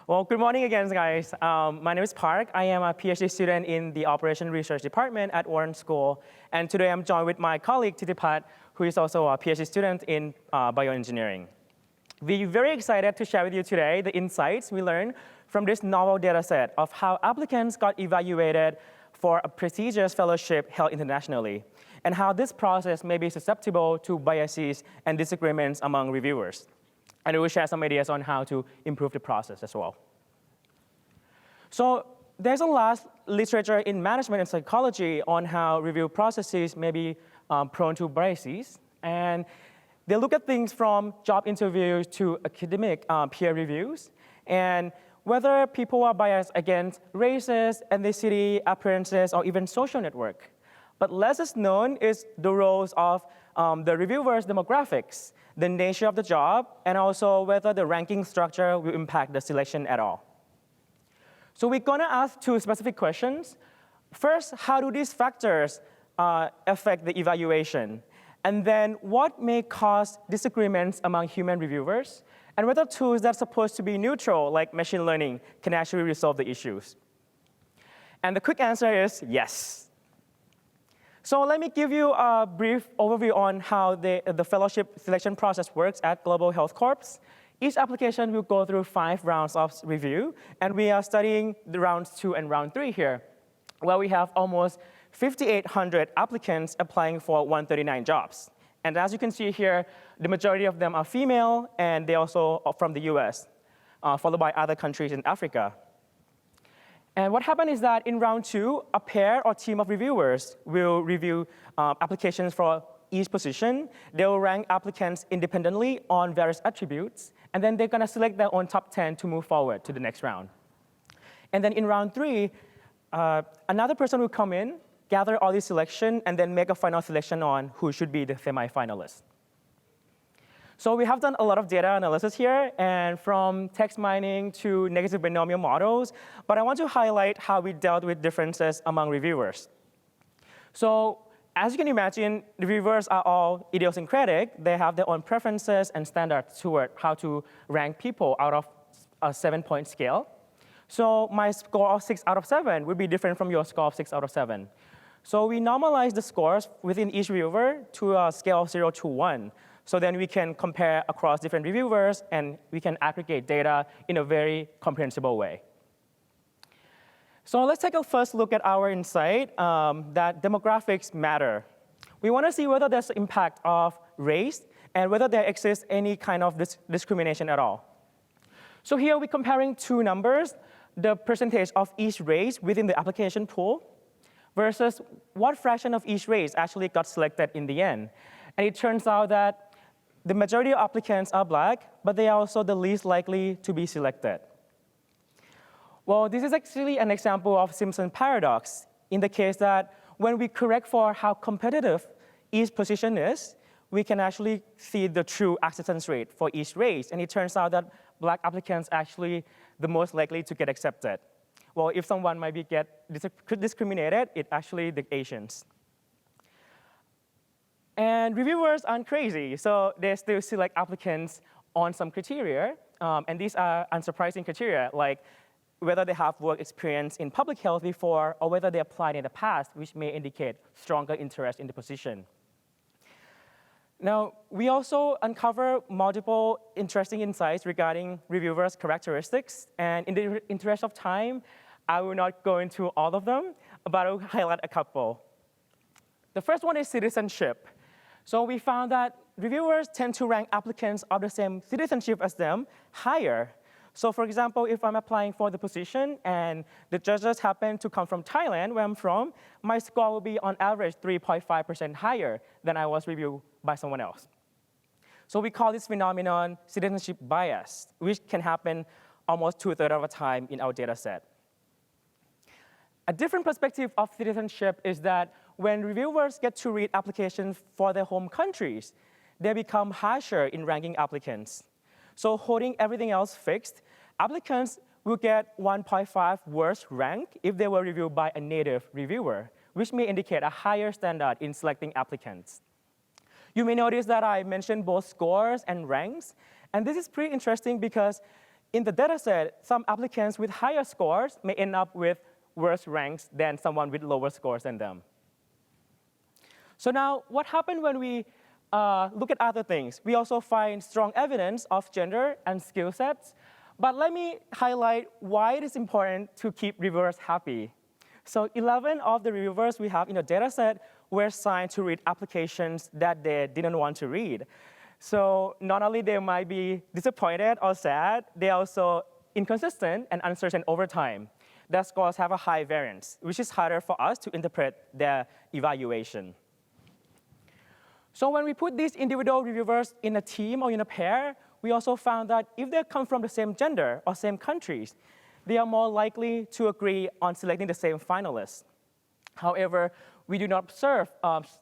Well, good morning again, guys. My name is Park. I am a PhD student in the Operation Research Department at Wharton School. And today I'm joined with my colleague, Titipat, who is also a PhD student in bioengineering. We're very excited to share with you today the insights we learned from this novel data set of how applicants got evaluated for a prestigious fellowship held internationally, and how this process may be susceptible to biases and disagreements among reviewers. And we will share some ideas on how to improve the process as well. So there's a lot of literature in management and psychology on how review processes may be prone to biases. And they look at things from job interviews to academic peer reviews, and whether people are biased against races, ethnicity, appearances, or even social network. But less is known is the roles of the reviewer's demographics, the nature of the job, and also whether the ranking structure will impact the selection at all. So we're gonna ask two specific questions. First, how do these factors affect the evaluation? And then what may cause disagreements among human reviewers? And whether tools that are supposed to be neutral, like machine learning, can actually resolve the issues? And the quick answer is yes. So let me give you a brief overview on how the fellowship selection process works at Global Health Corps. Each application will go through 5 rounds of review, and we are studying the rounds 2 and round 3 here, where we have almost 5,800 applicants applying for 139 jobs. And as you can see here, the majority of them are female, and they also are from the US, followed by other countries in Africa. And what happened is that in round 2, a pair or team of reviewers will review applications for each position. They will rank applicants independently on various attributes, and then they're gonna select their own top 10 to move forward to the next round. And then in round 3, another person will come in, gather all these selection, and then make a final selection on who should be the semi-finalists. So we have done a lot of data analysis here, and from text mining to negative binomial models, but I want to highlight how we dealt with differences among reviewers. So as you can imagine, reviewers are all idiosyncratic. They have their own preferences and standards toward how to rank people out of a 7-point scale. So my score of 6 out of 7 would be different from your score of 6 out of 7. So we normalize the scores within each reviewer to a scale of 0 to 1. So then we can compare across different reviewers, and we can aggregate data in a very comprehensible way. So let's take a first look at our insight that demographics matter. We want to see whether there's impact of race and whether there exists any kind of discrimination at all. So here we're comparing 2 numbers, the percentage of each race within the application pool versus what fraction of each race actually got selected in the end. And it turns out that the majority of applicants are Black, but they are also the least likely to be selected. Well, this is actually an example of Simpson Paradox in the case that when we correct for how competitive each position is, we can actually see the true acceptance rate for each race. And it turns out that Black applicants are actually the most likely to get accepted. Well, if someone might get discriminated, it's actually the Asians. And reviewers aren't crazy, so they still select applicants on some criteria. And these are unsurprising criteria, like whether they have work experience in public health before or whether they applied in the past, which may indicate stronger interest in the position. Now, we also uncover multiple interesting insights regarding reviewers' characteristics. And in the interest of time, I will not go into all of them, but I will highlight a couple. The first one is citizenship. So we found that reviewers tend to rank applicants of the same citizenship as them higher. So for example, if I'm applying for the position and the judges happen to come from Thailand, where I'm from, my score will be on average 3.5% higher than I was reviewed by someone else. So we call this phenomenon citizenship bias, which can happen almost 2/3 of the time in our data set. A different perspective of citizenship is that when reviewers get to read applications for their home countries, they become harsher in ranking applicants. So holding everything else fixed, applicants will get 1.5 worse rank if they were reviewed by a native reviewer, which may indicate a higher standard in selecting applicants. You may notice that I mentioned both scores and ranks, and this is pretty interesting because in the dataset, some applicants with higher scores may end up with worse ranks than someone with lower scores than them. So now, what happened when we look at other things? We also find strong evidence of gender and skill sets. But let me highlight why it is important to keep reviewers happy. So 11 of the reviewers we have in the dataset were assigned to read applications that they didn't want to read. So not only they might be disappointed or sad, they're also inconsistent and uncertain over time. Their scores have a high variance, which is harder for us to interpret their evaluation. So when we put these individual reviewers in a team or in a pair, we also found that if they come from the same gender or same countries, they are more likely to agree on selecting the same finalists. However, we do not observe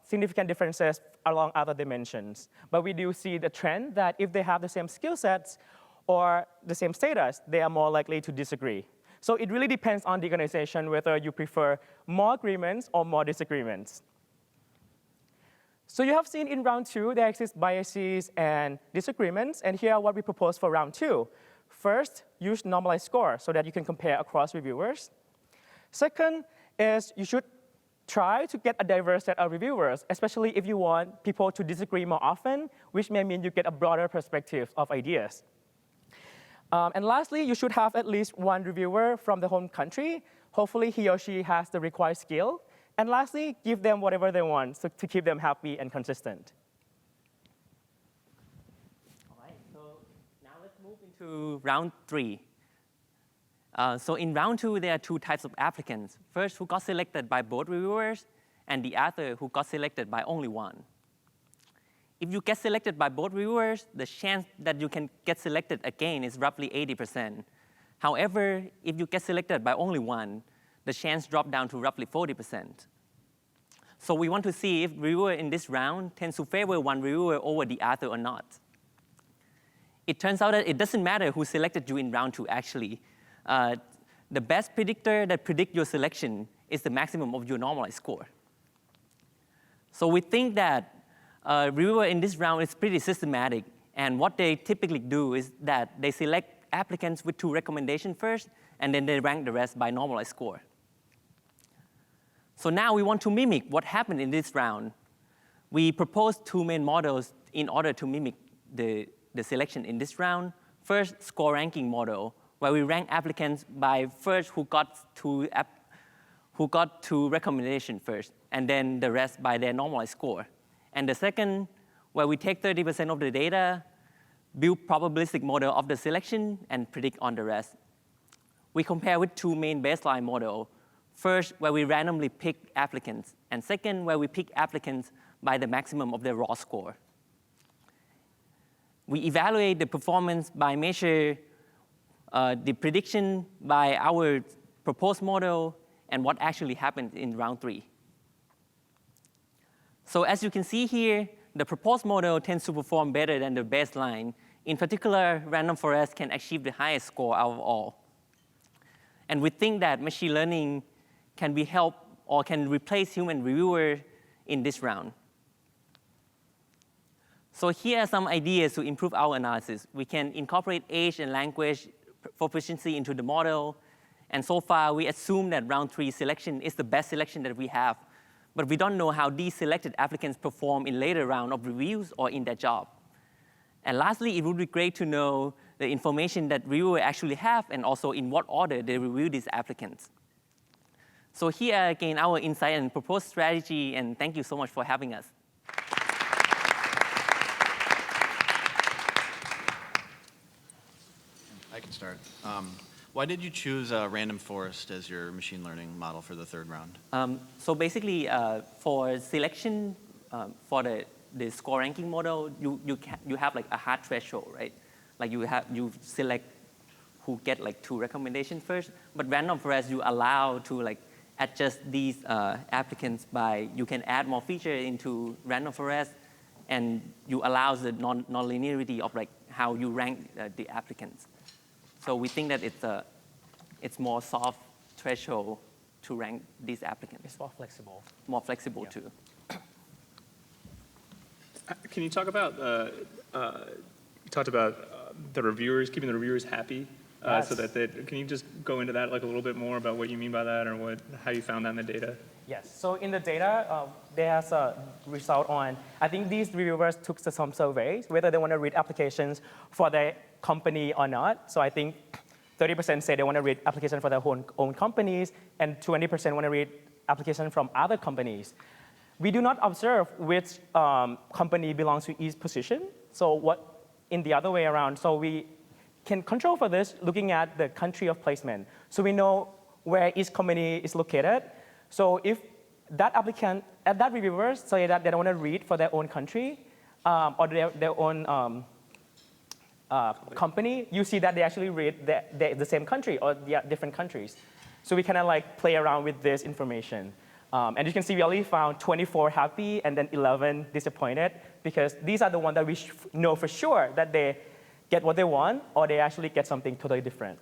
significant differences along other dimensions. But we do see the trend that if they have the same skill sets or the same status, they are more likely to disagree. So it really depends on the organization whether you prefer more agreements or more disagreements. So you have seen in round 2, there exist biases and disagreements, and here are what we propose for round 2. First, use normalized score so that you can compare across reviewers. Second is you should try to get a diverse set of reviewers, especially if you want people to disagree more often, which may mean you get a broader perspective of ideas. And lastly, you should have at least one reviewer from the home country. Hopefully, he or she has the required skill. And lastly, give them whatever they want so to keep them happy and consistent. All right, so now let's move into round 3. So in round 2, there are 2 types of applicants. First, who got selected by both reviewers, and the other who got selected by only one. If you get selected by both reviewers, the chance that you can get selected again is roughly 80%. However, if you get selected by only one, the chance drops down to roughly 40%. So we want to see if reviewer in this round tends to favor one reviewer over the other or not. It turns out that it doesn't matter who selected you in round 2, actually. The best predictor that predicts your selection is the maximum of your normalized score. So we think that reviewer in this round is pretty systematic, and what they typically do is that they select applicants with 2 recommendations first, and then they rank the rest by normalized score. So now we want to mimic what happened in this round. We proposed 2 main models in order to mimic the selection in this round. First, score ranking model, where we rank applicants by first who got 2 recommendations first, and then the rest by their normalized score. And the second, where we take 30% of the data, build probabilistic model of the selection, and predict on the rest. We compare with 2 main baseline models. First, where we randomly pick applicants, and second, where we pick applicants by the maximum of their raw score. We evaluate the performance by measure the prediction by our proposed model and what actually happened in round 3. So as you can see here, the proposed model tends to perform better than the baseline. In particular, random forest can achieve the highest score out of all. And we think that machine learning can be helped or can replace human reviewer in this round. So here are some ideas to improve our analysis. We can incorporate age and language proficiency into the model. And so far, we assume that round 3 selection is the best selection that we have. But we don't know how these selected applicants perform in later round of reviews or in their job. And lastly, it would be great to know the information that reviewers actually have and also in what order they review these applicants. So here again, our insight and proposed strategy, and thank you so much for having us. I can start. Why did you choose random forest as your machine learning model for the 3rd round? So basically, for selection, for the score ranking model, you have like a hard threshold, right? Like you select who get like 2 recommendations first, but random forest you allow to like adjust these applicants by, you can add more features into random forest, and you allow the non-linearity of like how you rank the applicants. So we think that it's more soft threshold to rank these applicants. It's more flexible. More flexible too. Can you talk about, you talked about the reviewers, keeping the reviewers happy. Yes. so that can you just go into that like a little bit more about what you mean by that or how you found that in the data? Yes, so in the data, there's a result on, I think these reviewers took some surveys, whether they want to read applications for their company or not. So I think 30% say they want to read applications for their own companies, and 20% want to read applications from other companies. We do not observe which company belongs to each position. So what, in the other way around, so we can control for this looking at the country of placement. So we know where each company is located. So if that applicant, that reviewers say that they don't want to read for their own country or their own company, you see that they actually read the same country or the different countries. So we kind of like play around with this information. And you can see we only found 24 happy and then 11 disappointed, because these are the ones that we know for sure that they get what they want or they actually get something totally different.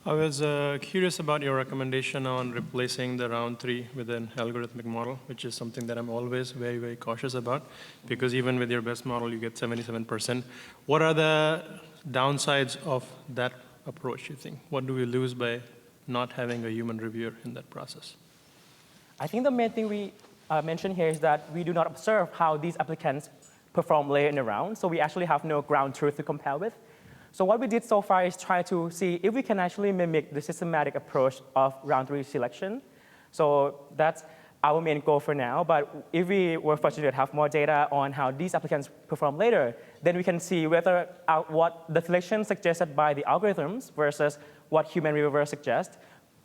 I was curious about your recommendation on replacing the round 3 with an algorithmic model, which is something that I'm always very, very cautious about, because even with your best model, you get 77%. What are the downsides of that approach, you think? What do we lose by not having a human reviewer in that process? I think the main thing we mentioned here is that we do not observe how these applicants perform later in the round, so we actually have no ground truth to compare with. So what we did so far is try to see if we can actually mimic the systematic approach of round 3 selection. So that's our main goal for now, but if we were fortunate to have more data on how these applicants perform later, then we can see whether what the selection suggested by the algorithms versus what human reviewers suggest,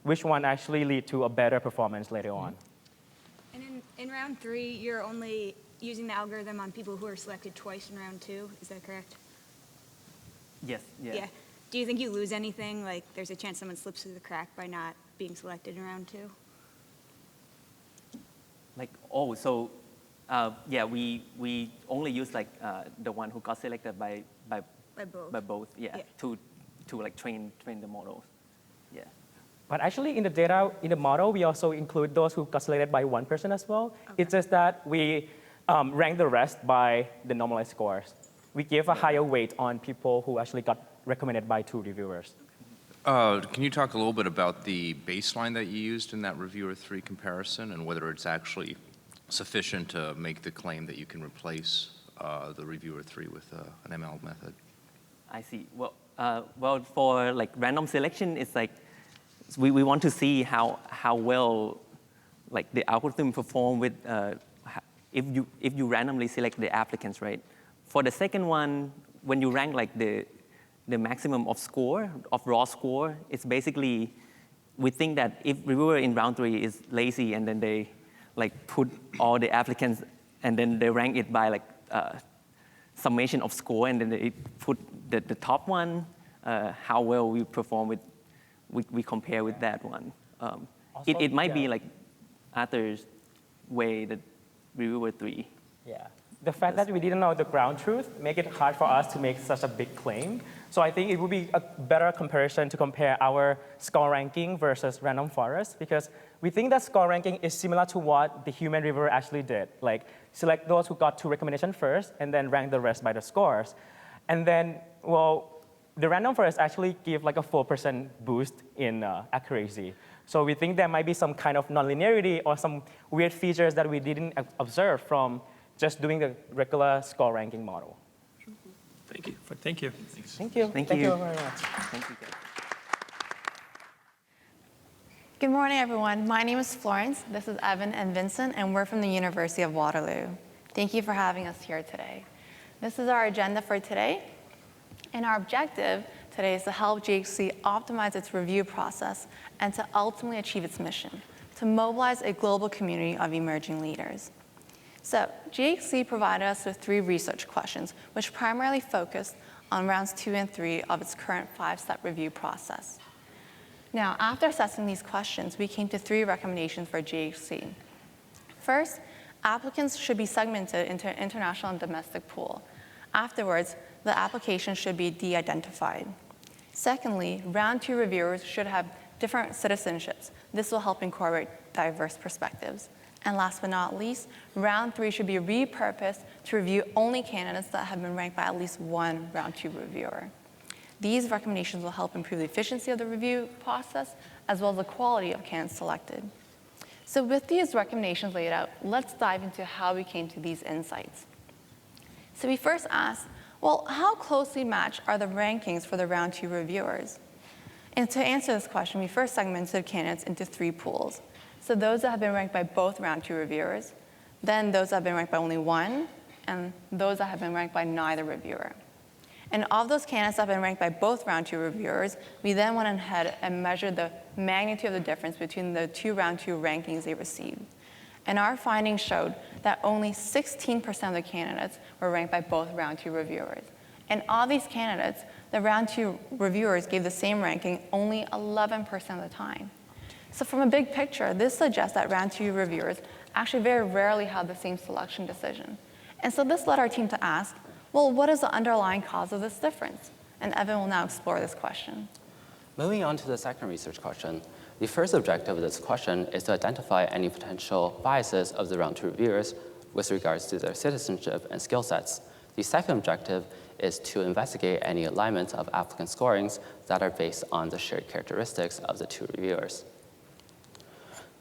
which one actually lead to a better performance later on. And in round 3, you're only using the algorithm on people who are selected twice in round 2, is that correct? Yes, Yeah. Do you think you lose anything? Like there's a chance someone slips through the crack by not being selected in round 2? Yeah, we only use like the one who got selected by both, yeah. To like train the models, yeah. But actually in the data, in the model, we also include those who got selected by one person as well. Okay. It's just that we rank the rest by the normalized scores. We give a higher weight on people who actually got recommended by 2 reviewers. Can you talk a little bit about the baseline that you used in that reviewer 3 comparison and whether it's actually sufficient to make the claim that you can replace the reviewer 3 with an ML method? I see. Well, for like random selection, it's like we want to see how well like the algorithm perform with if you randomly select the applicants, right? For the second one, when you rank like the maximum of score, of raw score, it's basically, we think that if reviewer in round 3 is lazy and then they like put all the applicants and then they rank it by like summation of score and then they put the top one, how well we perform with, we compare with that one. It might be like Arthur's way, that reviewer 3. Yeah. The fact that we didn't know the ground truth make it hard for us to make such a big claim. So I think it would be a better comparison to compare our score ranking versus random forest, because we think that score ranking is similar to what the human reviewer actually did. Like select those who got 2 recommendations first and then rank the rest by the scores. And then, well, the random forest actually give like a 4% boost in accuracy. So we think there might be some kind of nonlinearity or some weird features that we didn't observe from just doing the regular score ranking model. Thank you. Thank you. Thank you. Thank you you very much. Thank you, guys. Good morning, everyone. My name is Florence. This is Evan and Vincent, and we're from the University of Waterloo. Thank you for having us here today. This is our agenda for today, and our objective today is to help GHC optimize its review process and to ultimately achieve its mission, to mobilize a global community of emerging leaders. So GHC provided us with 3 research questions, which primarily focused on rounds 2 and 3 of its current 5-step review process. Now, after assessing these questions, we came to 3 recommendations for GHC. First, applicants should be segmented into an international and domestic pool. Afterwards, the application should be de-identified. Secondly, round 2 reviewers should have different citizenships. This will help incorporate diverse perspectives. And last but not least, round 3 should be repurposed to review only candidates that have been ranked by at least 1 round 2 reviewer. These recommendations will help improve the efficiency of the review process as well as the quality of candidates selected. So with these recommendations laid out, let's dive into how we came to these insights. So we first asked, well, how closely matched are the rankings for the round 2 reviewers? And to answer this question, we first segmented candidates into 3 pools. So those that have been ranked by both round 2 reviewers, then those that have been ranked by only one, and those that have been ranked by neither reviewer. And of those candidates that have been ranked by both round 2 reviewers, we then went ahead and measured the magnitude of the difference between the 2 round 2 rankings they received. And our findings showed that only 16% of the candidates were ranked by both round 2 reviewers. And of these candidates, the round 2 reviewers gave the same ranking only 11% of the time. So from a big picture, this suggests that round 2 reviewers actually very rarely have the same selection decision. And so this led our team to ask, well, what is the underlying cause of this difference? And Evan will now explore this question. Moving on to the second research question, the first objective of this question is to identify any potential biases of the round 2 reviewers with regards to their citizenship and skill sets. The second objective is to investigate any alignments of applicant scorings that are based on the shared characteristics of the 2 reviewers.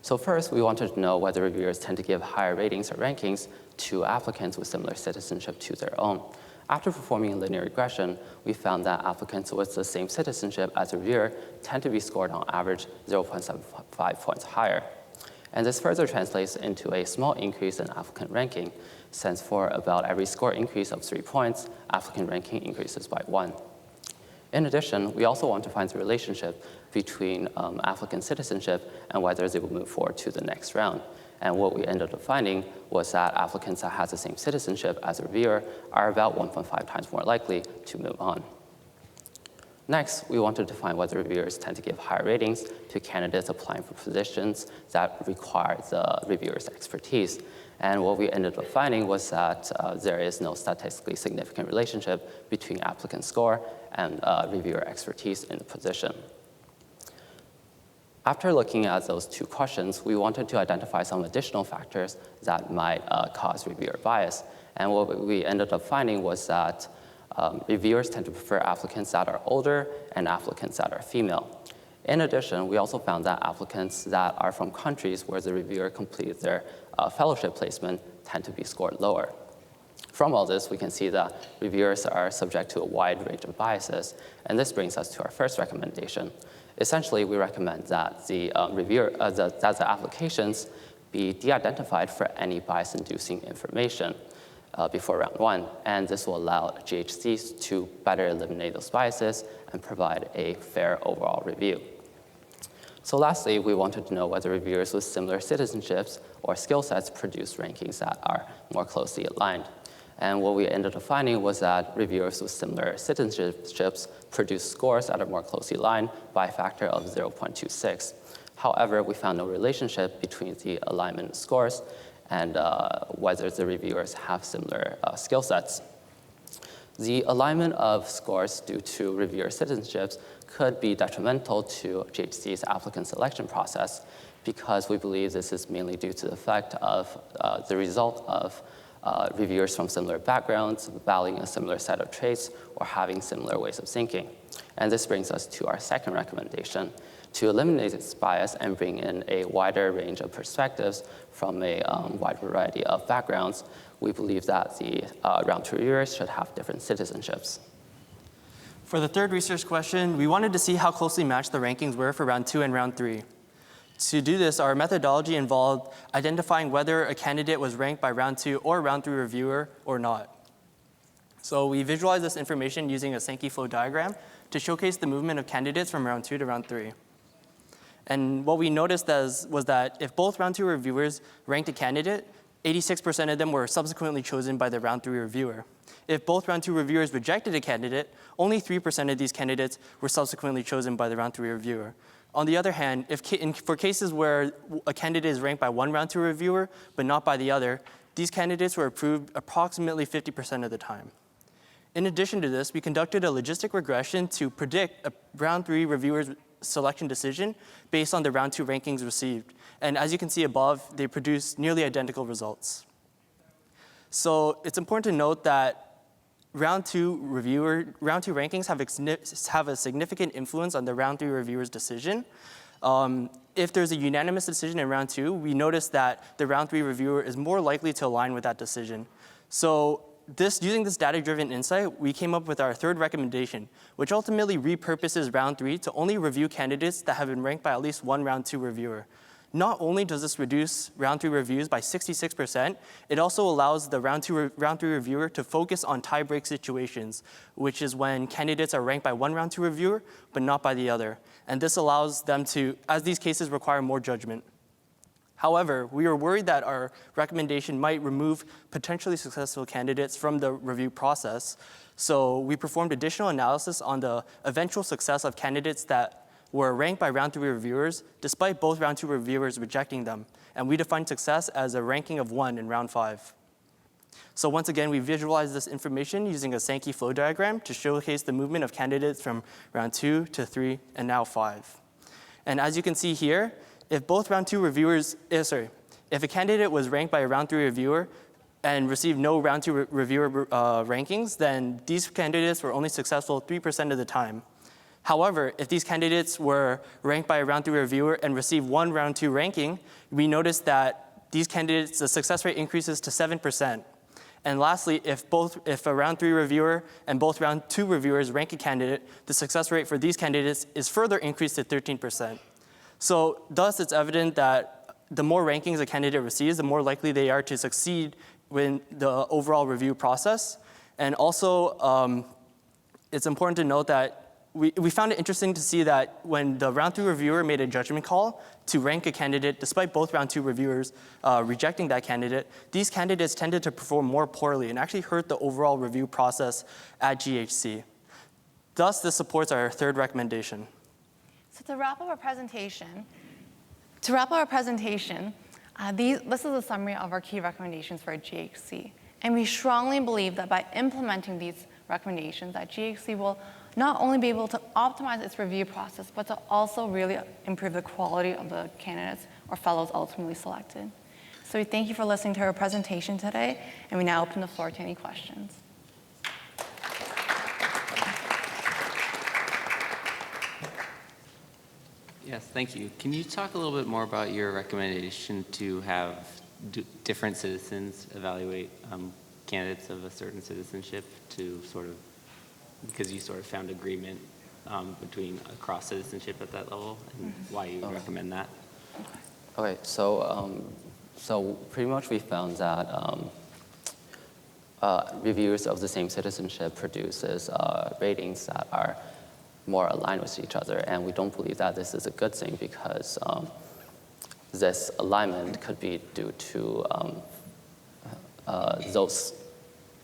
So first, we wanted to know whether reviewers tend to give higher ratings or rankings to applicants with similar citizenship to their own. After performing a linear regression, we found that applicants with the same citizenship as a reviewer tend to be scored on average 0.75 points higher. And this further translates into a small increase in applicant ranking, since for about every score increase of 3 points, applicant ranking increases by 1. In addition, we also want to find the relationship between applicant citizenship and whether they will move forward to the next round. And what we ended up finding was that applicants that have the same citizenship as a reviewer are about 1.5 times more likely to move on. Next, we wanted to find whether reviewers tend to give higher ratings to candidates applying for positions that require the reviewer's expertise. And what we ended up finding was that there is no statistically significant relationship between applicant score and reviewer expertise in the position. After looking at those 2 questions, we wanted to identify some additional factors that might cause reviewer bias. And what we ended up finding was that reviewers tend to prefer applicants that are older and applicants that are female. In addition, we also found that applicants that are from countries where the reviewer completed their fellowship placement tend to be scored lower. From all this, we can see that reviewers are subject to a wide range of biases, and this brings us to our first recommendation. Essentially, we recommend that the applications be de-identified for any bias-inducing information before round 1, and this will allow GHCs to better eliminate those biases and provide a fair overall review. So lastly, we wanted to know whether reviewers with similar citizenships or skill sets produce rankings that are more closely aligned. And what we ended up finding was that reviewers with similar citizenships produce scores that are more closely aligned by a factor of 0.26. However, we found no relationship between the alignment scores and whether the reviewers have similar skill sets. The alignment of scores due to reviewer citizenships could be detrimental to GHC's applicant selection process because we believe this is mainly due to the fact of the result of reviewers from similar backgrounds, valuing a similar set of traits, or having similar ways of thinking. And this brings us to our second recommendation. To eliminate this bias and bring in a wider range of perspectives from a wide variety of backgrounds, we believe that the round 2 reviewers should have different citizenships. For the third research question, we wanted to see how closely matched the rankings were for round 2 and round 3. To do this, our methodology involved identifying whether a candidate was ranked by round 2 or round 3 reviewer or not. So we visualized this information using a Sankey flow diagram to showcase the movement of candidates from round 2 to round 3. And what we noticed was that if both round 2 reviewers ranked a candidate, 86% of them were subsequently chosen by the round 3 reviewer. If both round 2 reviewers rejected a candidate, only 3% of these candidates were subsequently chosen by the round 3 reviewer. On the other hand, for cases where a candidate is ranked by one round 2 reviewer but not by the other, these candidates were approved approximately 50% of the time. In addition to this, we conducted a logistic regression to predict a round 3 reviewer's selection decision based on the round 2 rankings received. And as you can see above, they produced nearly identical results. So it's important to note that round two rankings have a significant influence on the round three reviewer's decision. If there's a unanimous decision in round two, we notice that the round three reviewer is more likely to align with that decision. So using this data-driven insight, we came up with our third recommendation, which ultimately repurposes round three to only review candidates that have been ranked by at least one round two reviewer. Not only does this reduce round three reviews by 66%, it also allows the round three reviewer to focus on tie-break situations, which is when candidates are ranked by one round two reviewer, but not by the other. And this allows them to, as these cases require more judgment. However, we are worried that our recommendation might remove potentially successful candidates from the review process. So we performed additional analysis on the eventual success of candidates that were ranked by round three reviewers, despite both round two reviewers rejecting them. And we defined success as a ranking of 1 in round 5. So once again, we visualized this information using a Sankey flow diagram to showcase the movement of candidates from round 2 to 3 and now 5. And as you can see here, if both round two reviewers, if a candidate was ranked by a round three reviewer and received no round two reviewer rankings, then these candidates were only successful 3% of the time. However, if these candidates were ranked by a round three reviewer and received one round two ranking, we noticed that these candidates, the success rate increases to 7%. And lastly, if a round three reviewer and both round two reviewers rank a candidate, the success rate for these candidates is further increased to 13%. So thus, it's evident that the more rankings a candidate receives, the more likely they are to succeed in the overall review process. And also, it's important to note that we found it interesting to see that when the round two reviewer made a judgment call to rank a candidate, despite both round two reviewers rejecting that candidate, these candidates tended to perform more poorly and actually hurt the overall review process at GHC. Thus, this supports our third recommendation. So to wrap up our presentation, this is a summary of our key recommendations for GHC. And we strongly believe that by implementing these recommendations, that GHC will not only be able to optimize its review process, but to also really improve the quality of the candidates or fellows ultimately selected. So we thank you for listening to our presentation today, and we now open the floor to any questions. Yes, thank you. Can you talk a little bit more about your recommendation to have different citizens evaluate candidates of a certain citizenship to sort of, because you sort of found agreement across citizenship at that level, and why you recommend that? Okay, so pretty much we found that reviewers of the same citizenship produces ratings that are more aligned with each other, and we don't believe that this is a good thing because this alignment could be due to those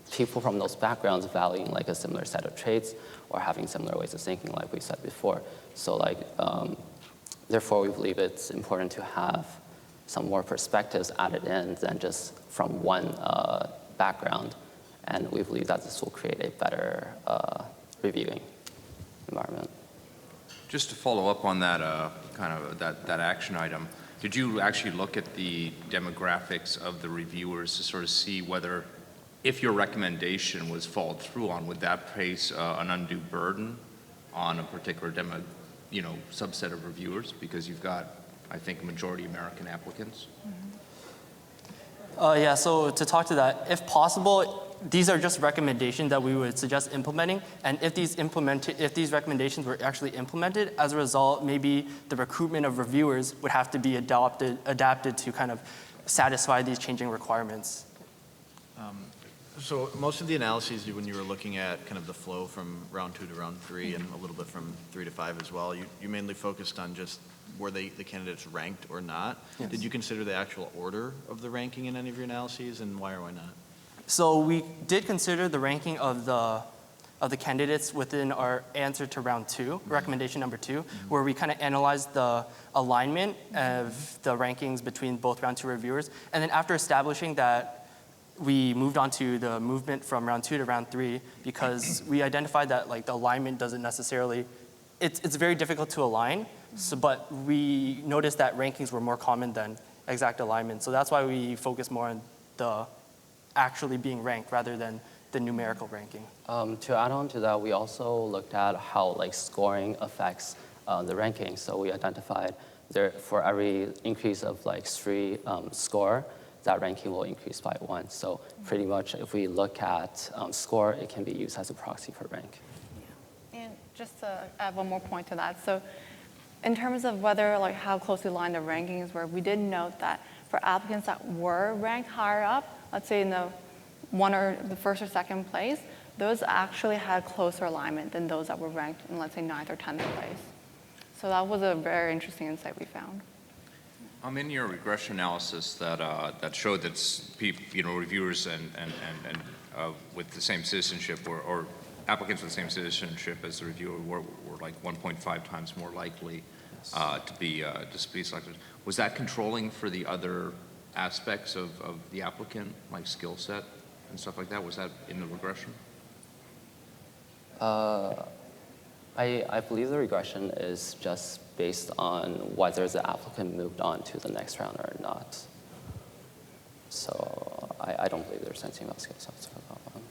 people from those backgrounds valuing like a similar set of traits or having similar ways of thinking, like we said before. So therefore we believe it's important to have some more perspectives added in than just from one background. And we believe that this will create a better reviewing environment. Just to follow up on that that action item, did you actually look at the demographics of the reviewers to sort of see whether, if your recommendation was followed through on, would that place an undue burden on a particular subset of reviewers? Because you've got, I think, majority American applicants. Yeah, so to talk to that, if possible, these are just recommendations that we would suggest implementing. And if these recommendations were actually implemented, as a result, maybe the recruitment of reviewers would have to be adapted to kind of satisfy these changing requirements. So most of the analyses, when you were looking at kind of the flow from round 2 to round 3 and a little bit from 3 to 5 as well, you mainly focused on just were the candidates ranked or not. Yes. Did you consider the actual order of the ranking in any of your analyses, and why or why not? So we did consider the ranking of the candidates within our answer to round 2, recommendation number 2, where we kind of analyzed the alignment of the rankings between both round 2 reviewers. And then after establishing that, we moved on to the movement from round 2 to round 3 because we identified that the alignment doesn't necessarily, it's very difficult to align, but we noticed that rankings were more common than exact alignment. So that's why we focus more on the actually being ranked rather than the numerical ranking. To add on to that, we also looked at how scoring affects the ranking. So we identified for every increase of 3 score, that ranking will increase by 1. So pretty much if we look at score, it can be used as a proxy for rank. And just to add one more point to that, so in terms of whether how closely aligned the rankings were, we did note that for applicants that were ranked higher up, let's say in the first or second place, those actually had closer alignment than those that were ranked in, let's say, 9th or 10th place. So that was a very interesting insight we found. In your regression analysis that showed that reviewers and with the same citizenship or applicants with the same citizenship as the reviewer were 1.5 times more likely to be selected. Was that controlling for the other aspects of the applicant, like skill set and stuff like that? Was that in the regression? I believe the regression is just based on whether the applicant moved on to the next round or not. So I don't believe there's anything about skill sets for that one.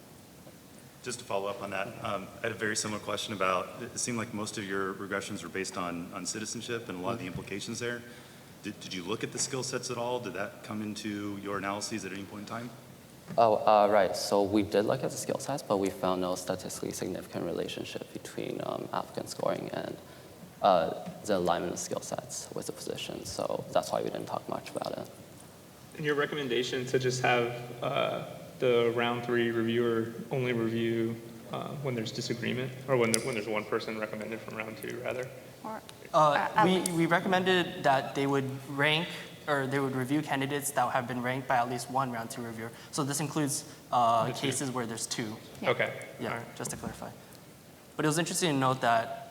Just to follow up on that, I had a very similar question about, it seemed like most of your regressions were based on citizenship and a lot of the implications there. Did you look at the skill sets at all? Did that come into your analyses at any point in time? Oh, right. So we did look at the skill sets, but we found no statistically significant relationship between applicant scoring and the alignment of skill sets with the position. So that's why we didn't talk much about it. And your recommendation to just have the round 3 reviewer only review when there's disagreement, or when there's one person recommended from round 2, rather? We recommended that they would rank, or they would review candidates that have been ranked by at least one round 2 reviewer. So this includes cases where there's 2. Okay. Yeah, Right. just to clarify. But it was interesting to note that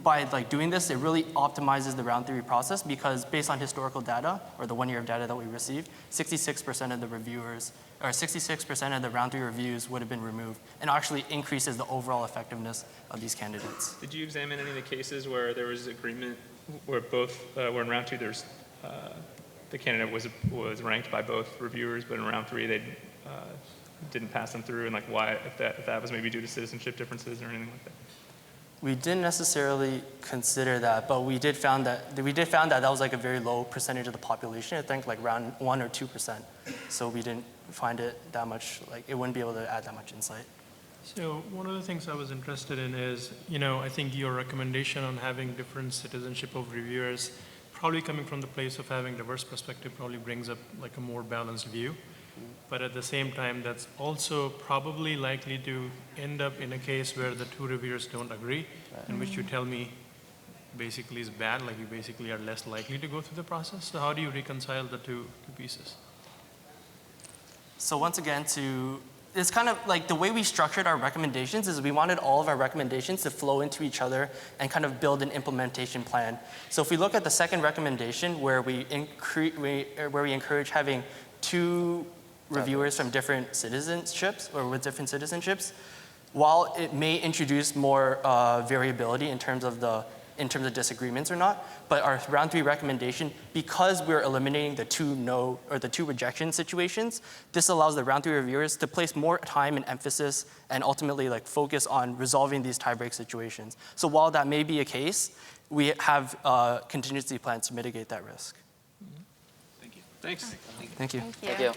by doing this, it really optimizes the round 3 process, because based on historical data, or the 1 year of data that we received, 66% of the reviewers, or 66% of the round 3 reviews would have been removed, and actually increases the overall effectiveness of these candidates. Did you examine any of the cases where there was agreement, where where in round 2 there's the candidate was ranked by both reviewers, but in round 3 they didn't pass them through, and why, if that was maybe due to citizenship differences or anything like that? We didn't necessarily consider that, but we did found that that was a very low percentage of the population. I think around 1 or 2%. So we didn't find it that much, it wouldn't be able to add that much insight. So one of the things I was interested in is, I think your recommendation on having different citizenship of reviewers, probably coming from the place of having diverse perspective, probably brings up a more balanced view. But at the same time, that's also probably likely to end up in a case where the 2 reviewers don't agree, and which you tell me basically is bad, you basically are less likely to go through the process. So how do you reconcile the two pieces? So once again, it's kind of the way we structured our recommendations is we wanted all of our recommendations to flow into each other and kind of build an implementation plan. So if we look at the second recommendation where we encourage having 2 reviewers from different citizenships or with different citizenships, while it may introduce more variability in terms of disagreements or not, but our round 3 recommendation, because we're eliminating the 2 no or the 2 rejection situations, this allows the round 3 reviewers to place more time and emphasis and ultimately focus on resolving these tiebreak situations. So while that may be a case, we have contingency plans to mitigate that risk. Thank you. Thanks. Thank you. Thank you.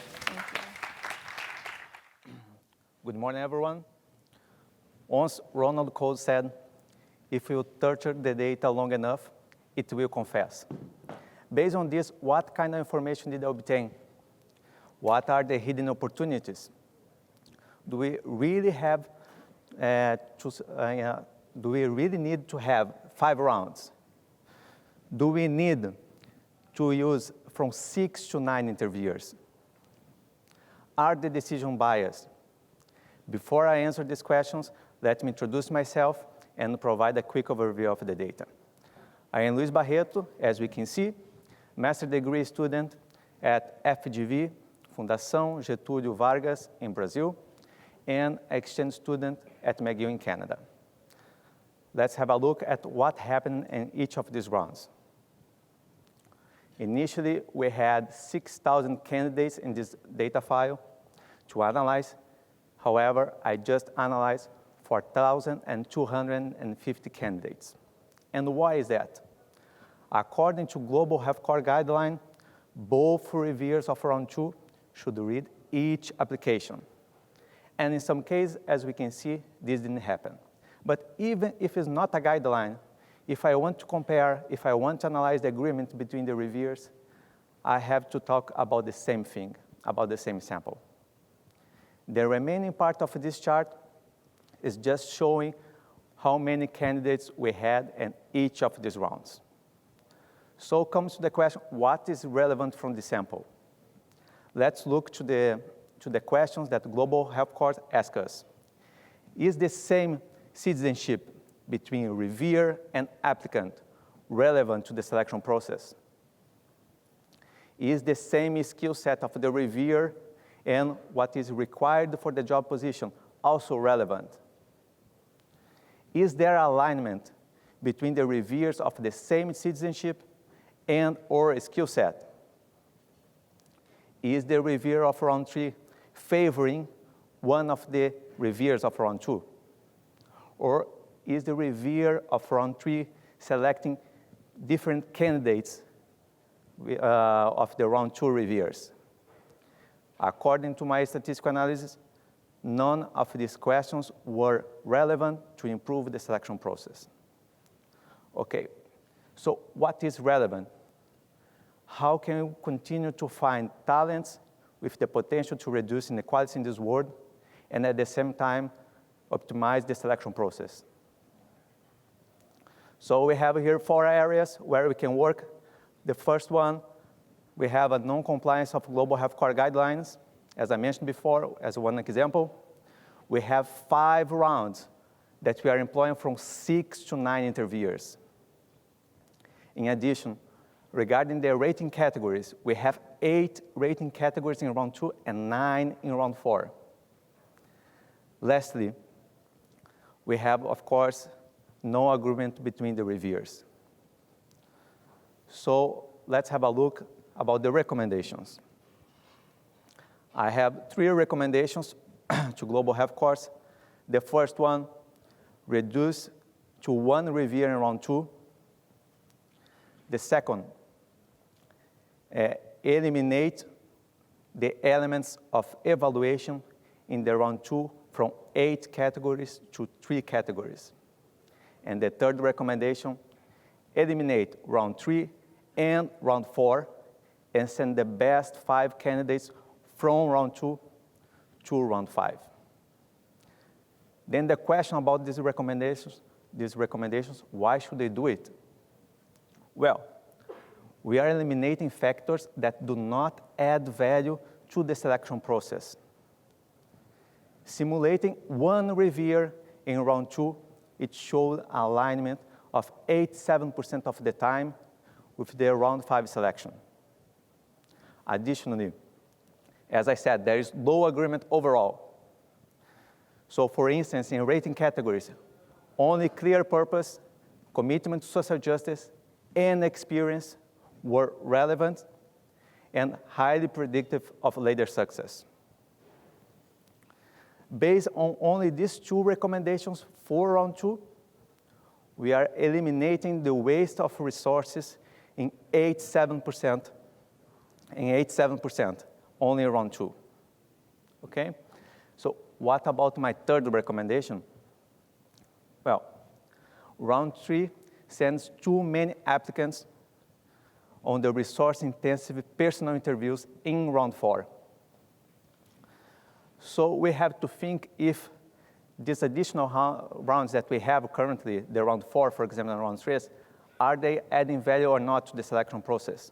Good morning, everyone. Once Ronald Cole said, if you torture the data long enough, it will confess. Based on this, what kind of information did I obtain? What are the hidden opportunities? Do we really need to have 5 rounds? Do we need to use from 6 to 9 interviewers? Are the decisions biased? Before I answer these questions, let me introduce myself and provide a quick overview of the data. I am Luis Barreto, as we can see, master's degree student at FGV, Fundação Getúlio Vargas in Brazil, and exchange student at McGill in Canada. Let's have a look at what happened in each of these rounds. Initially, we had 6,000 candidates in this data file to analyze. However, I just analyzed 4,250 candidates. And why is that? According to Global Health Corps guideline, both reviewers of round 2 should read each application. And in some cases, as we can see, this didn't happen. But even if it's not a guideline, if I want to compare, if I want to analyze the agreement between the reviewers, I have to talk about the same thing, about the same sample. The remaining part of this chart is just showing how many candidates we had in each of these rounds. So comes to the question, what is relevant from the sample? Let's look to the questions that Global Health Corps ask us. Is the same citizenship between reviewer and applicant relevant to the selection process? Is the same skill set of the reviewer and what is required for the job position also relevant? Is there alignment between the reviewers of the same citizenship and or skill set? Is the reviewer of round 3 favoring one of the reviewers of round 2? Or is the reviewer of round 3 selecting different candidates of the round 2 reviewers? According to my statistical analysis, none of these questions were relevant to improve the selection process. Okay, so what is relevant? How can we continue to find talents with the potential to reduce inequality in this world and at the same time optimize the selection process? So we have here 4 areas where we can work. The first one, we have a non-compliance of Global Health Corps guidelines, as I mentioned before, as one example. We have 5 rounds that we are employing from 6 to 9 interviewers. In addition, regarding the rating categories, we have 8 rating categories in round 2 and 9 in round 4. Lastly, we have, of course, no agreement between the reviewers. So let's have a look about the recommendations. I have 3 recommendations to Global Health Corps. The first one, reduce to 1 reviewer in round 2. The second, eliminate the elements of evaluation in the round 2 from 8 categories to 3 categories. And the third recommendation, eliminate round 3 and round 4 and send the best 5 candidates from round 2 to round 5. Then the question about these recommendations, why should they do it? Well, we are eliminating factors that do not add value to the selection process. Simulating 1 reviewer in round 2, it showed alignment of 87% of the time with the round 5 selection. Additionally, as I said, there is low agreement overall. So for instance, in rating categories, only clear purpose, commitment to social justice, and experience were relevant and highly predictive of later success. Based on only these 2 recommendations for round 2, we are eliminating the waste of resources in 87%, only round 2, okay? So what about my third recommendation? Well, round 3 sends too many applicants on the resource-intensive personal interviews in round 4. So we have to think if these additional rounds that we have currently, the round 4, for example, and round 3, are they adding value or not to the selection process?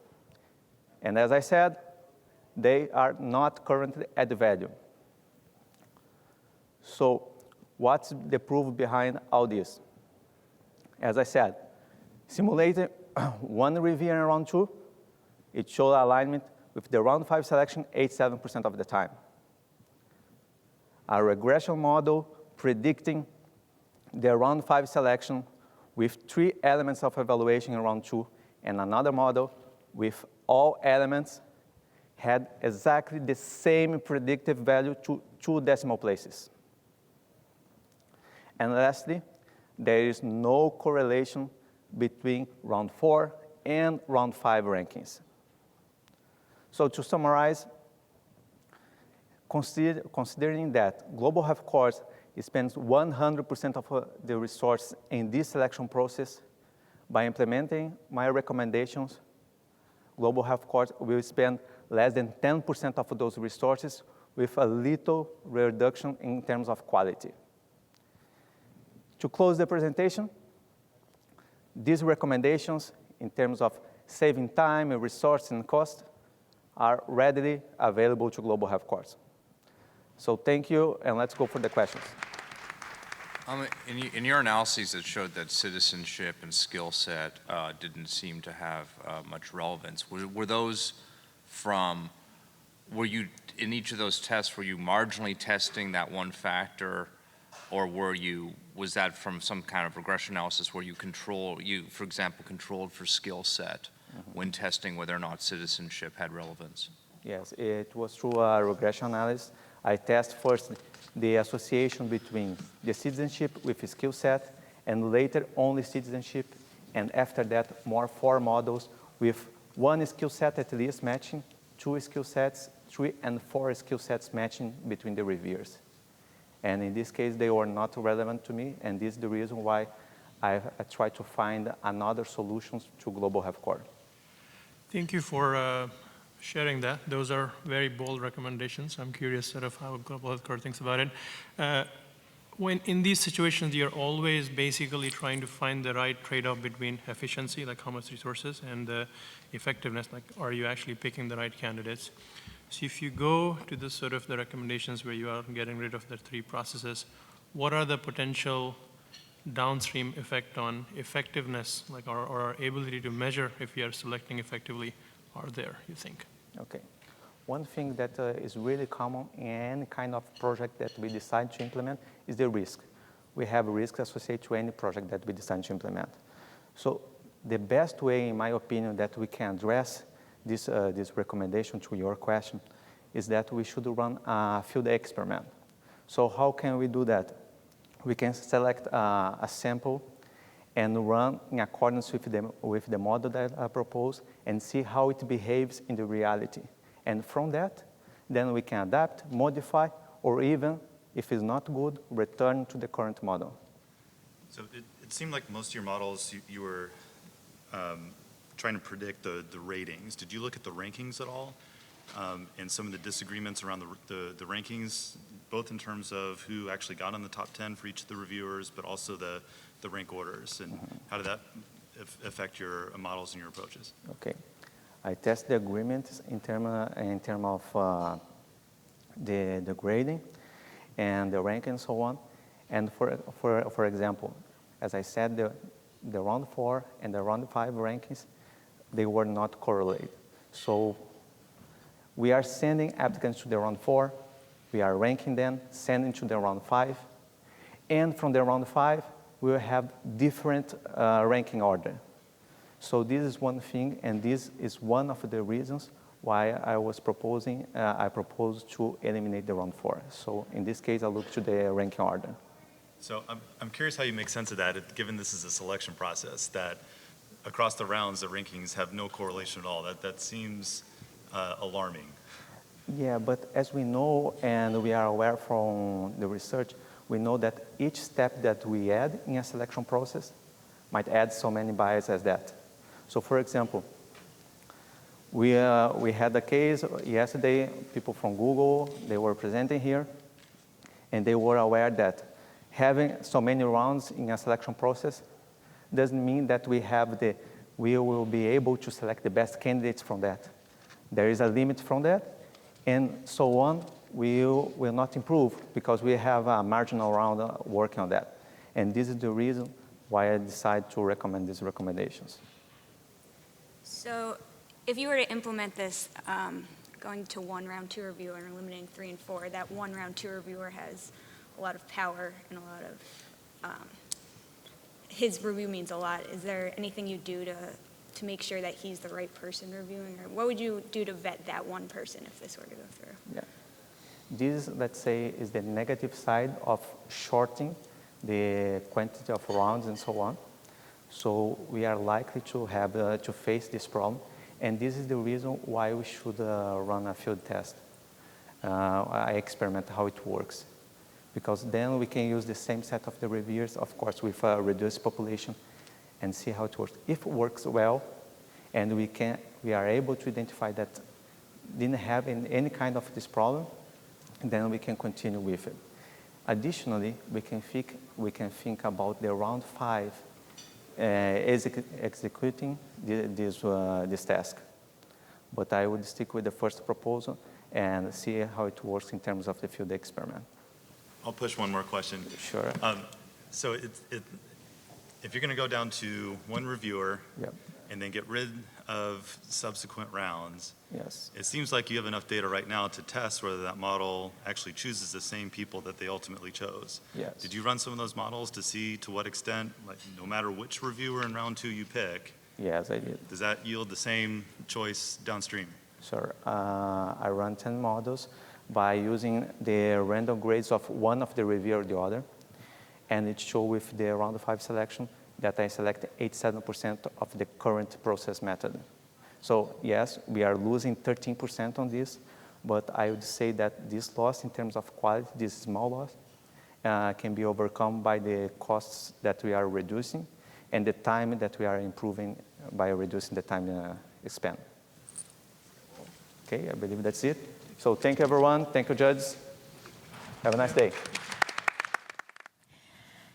And as I said, they are not currently adding value. So what's the proof behind all this? As I said, simulating 1 review in round 2, it showed alignment with the round 5 selection 87% of the time. A regression model predicting the round 5 selection with 3 elements of evaluation in round 2 and another model with all elements had exactly the same predictive value to 2 decimal places. And lastly, there is no correlation between round 4 and round 5 rankings. So to summarize, considering that Global Health Course spends 100% of the resources in this selection process, by implementing my recommendations, Global Health Course will spend less than 10% of those resources with a little reduction in terms of quality. To close the presentation, these recommendations in terms of saving time and resource and cost are readily available to Global Health Course. So thank you, and let's go for the questions. In your analyses, it showed that citizenship and skill set didn't seem to have much relevance. Were those from, were you, in each of those tests, were you marginally testing that one factor, or was that from some kind of regression analysis where you, for example, controlled for skill set when testing whether or not citizenship had relevance? Yes, it was through a regression analysis. I test first the association between the citizenship with skill set, and later only citizenship, and after that, more 4 models with 1 skill set at least matching, 2 skill sets, 3 and 4 skill sets matching between the reviewers. And in this case, they were not relevant to me, and this is the reason why I tried to find another solutions to Global Health Course. Thank you for sharing that. Those are very bold recommendations. I'm curious sort of how Global Health Course thinks about it. When in these situations, you're always basically trying to find the right trade-off between efficiency, like how much resources, and effectiveness, like are you actually picking the right candidates? So if you go to the sort of the recommendations where you are getting rid of the 3 processes, what are the potential downstream effect on effectiveness, like our ability to measure if we are selecting effectively are there, you think? Okay. One thing that is really common in any kind of project that we decide to implement is the risk. We have risks associated to any project that we decide to implement. So the best way, in my opinion, that we can address this recommendation to your question is that we should run a field experiment. So how can we do that? We can select a sample and run in accordance with the model that I propose and see how it behaves in the reality. And from that, then we can adapt, modify, or even, if it's not good, return to the current model. So it seemed like most of your models, you were trying to predict the ratings. Did you look at the rankings at all? And some of the disagreements around the rankings, both in terms of who actually got on the top 10 for each of the reviewers, but also the rank orders, and how did that affect your models and your approaches? Okay, I test the agreements in term of the grading and the rank and so on. And for example, as I said, the round 4 and the round 5 rankings, they were not correlated. So we are sending applicants to the round 4, we are ranking them, sending to the round 5, and from the round 5, we will have different ranking order. So this is one thing, and this is one of the reasons why I proposed to eliminate the round 4. So in this case, I look to the ranking order. So I'm curious how you make sense of that, given this is a selection process, that across the rounds, the rankings have no correlation at all. That seems alarming. Yeah, but as we know, and we are aware from the research, we know that each step that we add in a selection process might add so many biases as that. So for example, we had a case yesterday, people from Google, they were presenting here, and they were aware that having so many rounds in a selection process doesn't mean that we will be able to select the best candidates from that. There is a limit from that, and so on, we will not improve because we have a marginal round working on that. And this is the reason why I decided to recommend these recommendations. So if you were to implement this, going to 1 round 2 reviewer and eliminating 3 and 4, that 1 round 2 reviewer has a lot of power and a lot of, his review means a lot. Is there anything you do to make sure that he's the right person reviewing? Or what would you do to vet that one person if this were to go through? Yeah. this, let's say, is the negative side of shorting the quantity of rounds and so on. So we are likely to have to face this problem. And this is the reason why we should run a field test. I experiment how it works. Because then we can use the same set of the reviewers, of course, with a reduced population, and see how it works. If it works well, and we are able to identify that didn't have any kind of this problem, then we can continue with it. Additionally, we can think about the round 5 executing this task. But I would stick with the first proposal and see how it works in terms of the field experiment. I'll push one more question. Sure. So if you're going to go down to one reviewer, yep, and then get rid of subsequent rounds, yes, it seems like you have enough data right now to test whether that model actually chooses the same people that they ultimately chose. Yes. Did you run some of those models to see to what extent, like no matter which reviewer in round 2 you pick, yes, I did. Does that yield the same choice downstream? Sure. I run 10 models by using the random grades of one of the reviewer or the other. And it shows with the round 5 selection that I select 87% of the current process method. So yes, we are losing 13% on this, but I would say that this loss in terms of quality, this small loss, can be overcome by the costs that we are reducing and the time that we are improving by reducing the time span. Okay, I believe that's it. So thank you, everyone. Thank you, judges. Have a nice day.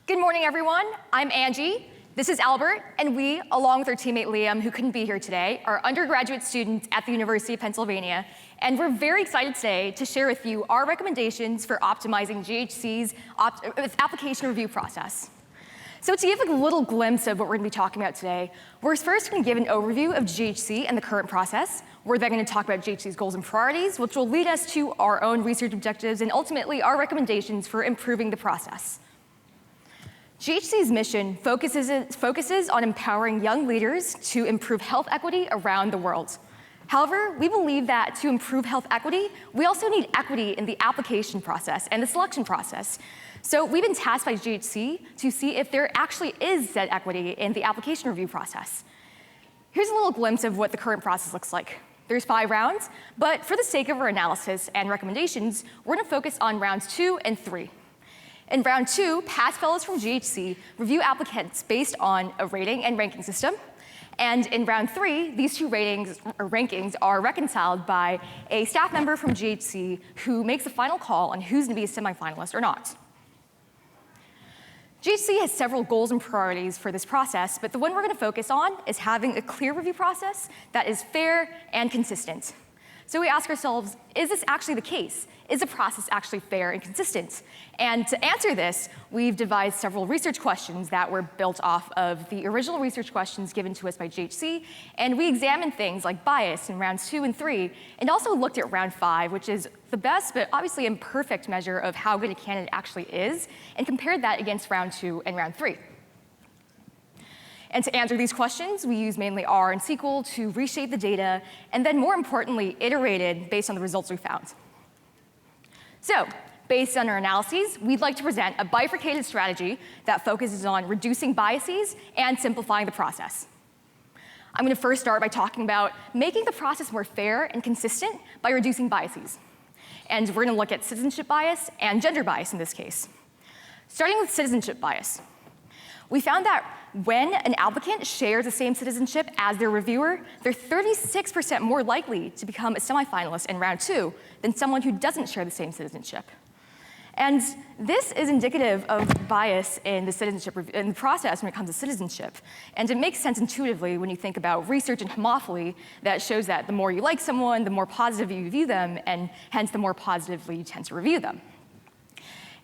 Good morning, everyone. I'm Angie. This is Albert, and we, along with our teammate Liam, who couldn't be here today, are undergraduate students at the University of Pennsylvania, and we're very excited today to share with you our recommendations for optimizing GHC's application review process. So to give a little glimpse of what we're going to be talking about today, we're first going to give an overview of GHC and the current process. We're then going to talk about GHC's goals and priorities, which will lead us to our own research objectives and ultimately our recommendations for improving the process. GHC's mission focuses on empowering young leaders to improve health equity around the world. However, we believe that to improve health equity, we also need equity in the application process and the selection process. So we've been tasked by GHC to see if there actually is said equity in the application review process. Here's a little glimpse of what the current process looks like. There's 5 rounds, but for the sake of our analysis and recommendations, we're going to focus on rounds 2 and 3. In round 2, past fellows from GHC review applicants based on a rating and ranking system. And in round 3, these two rankings are reconciled by a staff member from GHC who makes the final call on who's going to be a semifinalist or not. GHC has several goals and priorities for this process, but the one we're going to focus on is having a clear review process that is fair and consistent. So we ask ourselves, is this actually the case? Is the process actually fair and consistent? And to answer this, we've devised several research questions that were built off of the original research questions given to us by GHC, and we examined things like bias in rounds 2 and 3, and also looked at round 5, which is the best but obviously imperfect measure of how good a candidate actually is, and compared that against round 2 and round 3. And to answer these questions, we use mainly R and SQL to reshape the data, and then more importantly, iterated based on the results we found. So, based on our analyses, we'd like to present a bifurcated strategy that focuses on reducing biases and simplifying the process. I'm going to first start by talking about making the process more fair and consistent by reducing biases. And we're going to look at citizenship bias and gender bias in this case. Starting with citizenship bias. We found that when an applicant shares the same citizenship as their reviewer, they're 36% more likely to become a semifinalist in round 2 than someone who doesn't share the same citizenship. And this is indicative of bias in the in the process when it comes to citizenship. And it makes sense intuitively when you think about research in homophily that shows that the more you like someone, the more positively you view them, and hence the more positively you tend to review them.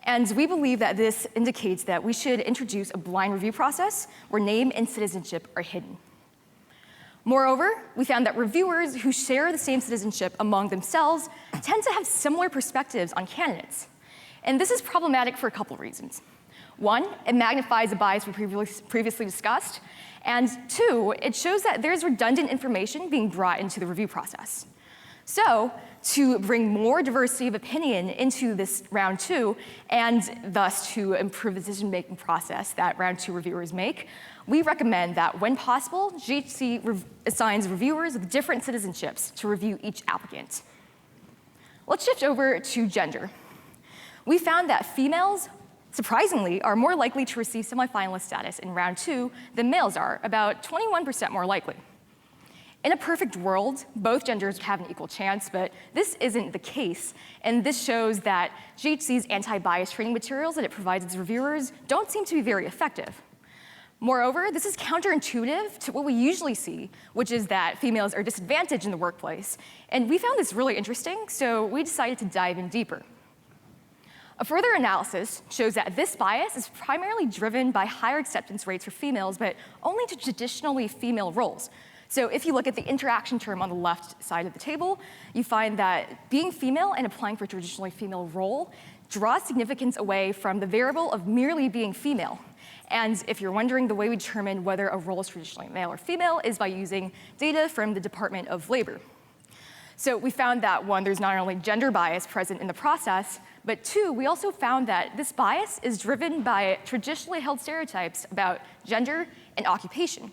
And we believe that this indicates that we should introduce a blind review process where name and citizenship are hidden. Moreover, we found that reviewers who share the same citizenship among themselves tend to have similar perspectives on candidates. And this is problematic for a couple of reasons. 1, it magnifies the bias we previously discussed. And 2, it shows that there's redundant information being brought into the review process. So, to bring more diversity of opinion into this round 2, and thus to improve the decision-making process that round 2 reviewers make, we recommend that when possible, GHC assigns reviewers with different citizenships to review each applicant. Let's shift over to gender. We found that females, surprisingly, are more likely to receive semifinalist status in round 2 than males are, about 21% more likely. In a perfect world, both genders would have an equal chance, but this isn't the case, and this shows that GHC's anti-bias training materials that it provides its reviewers don't seem to be very effective. Moreover, this is counterintuitive to what we usually see, which is that females are disadvantaged in the workplace, and we found this really interesting, so we decided to dive in deeper. A further analysis shows that this bias is primarily driven by higher acceptance rates for females, but only to traditionally female roles. So if you look at the interaction term on the left side of the table, you find that being female and applying for a traditionally female role draws significance away from the variable of merely being female. And if you're wondering, the way we determine whether a role is traditionally male or female is by using data from the Department of Labor. So we found that, 1, there's not only gender bias present in the process, but 2, we also found that this bias is driven by traditionally held stereotypes about gender and occupation.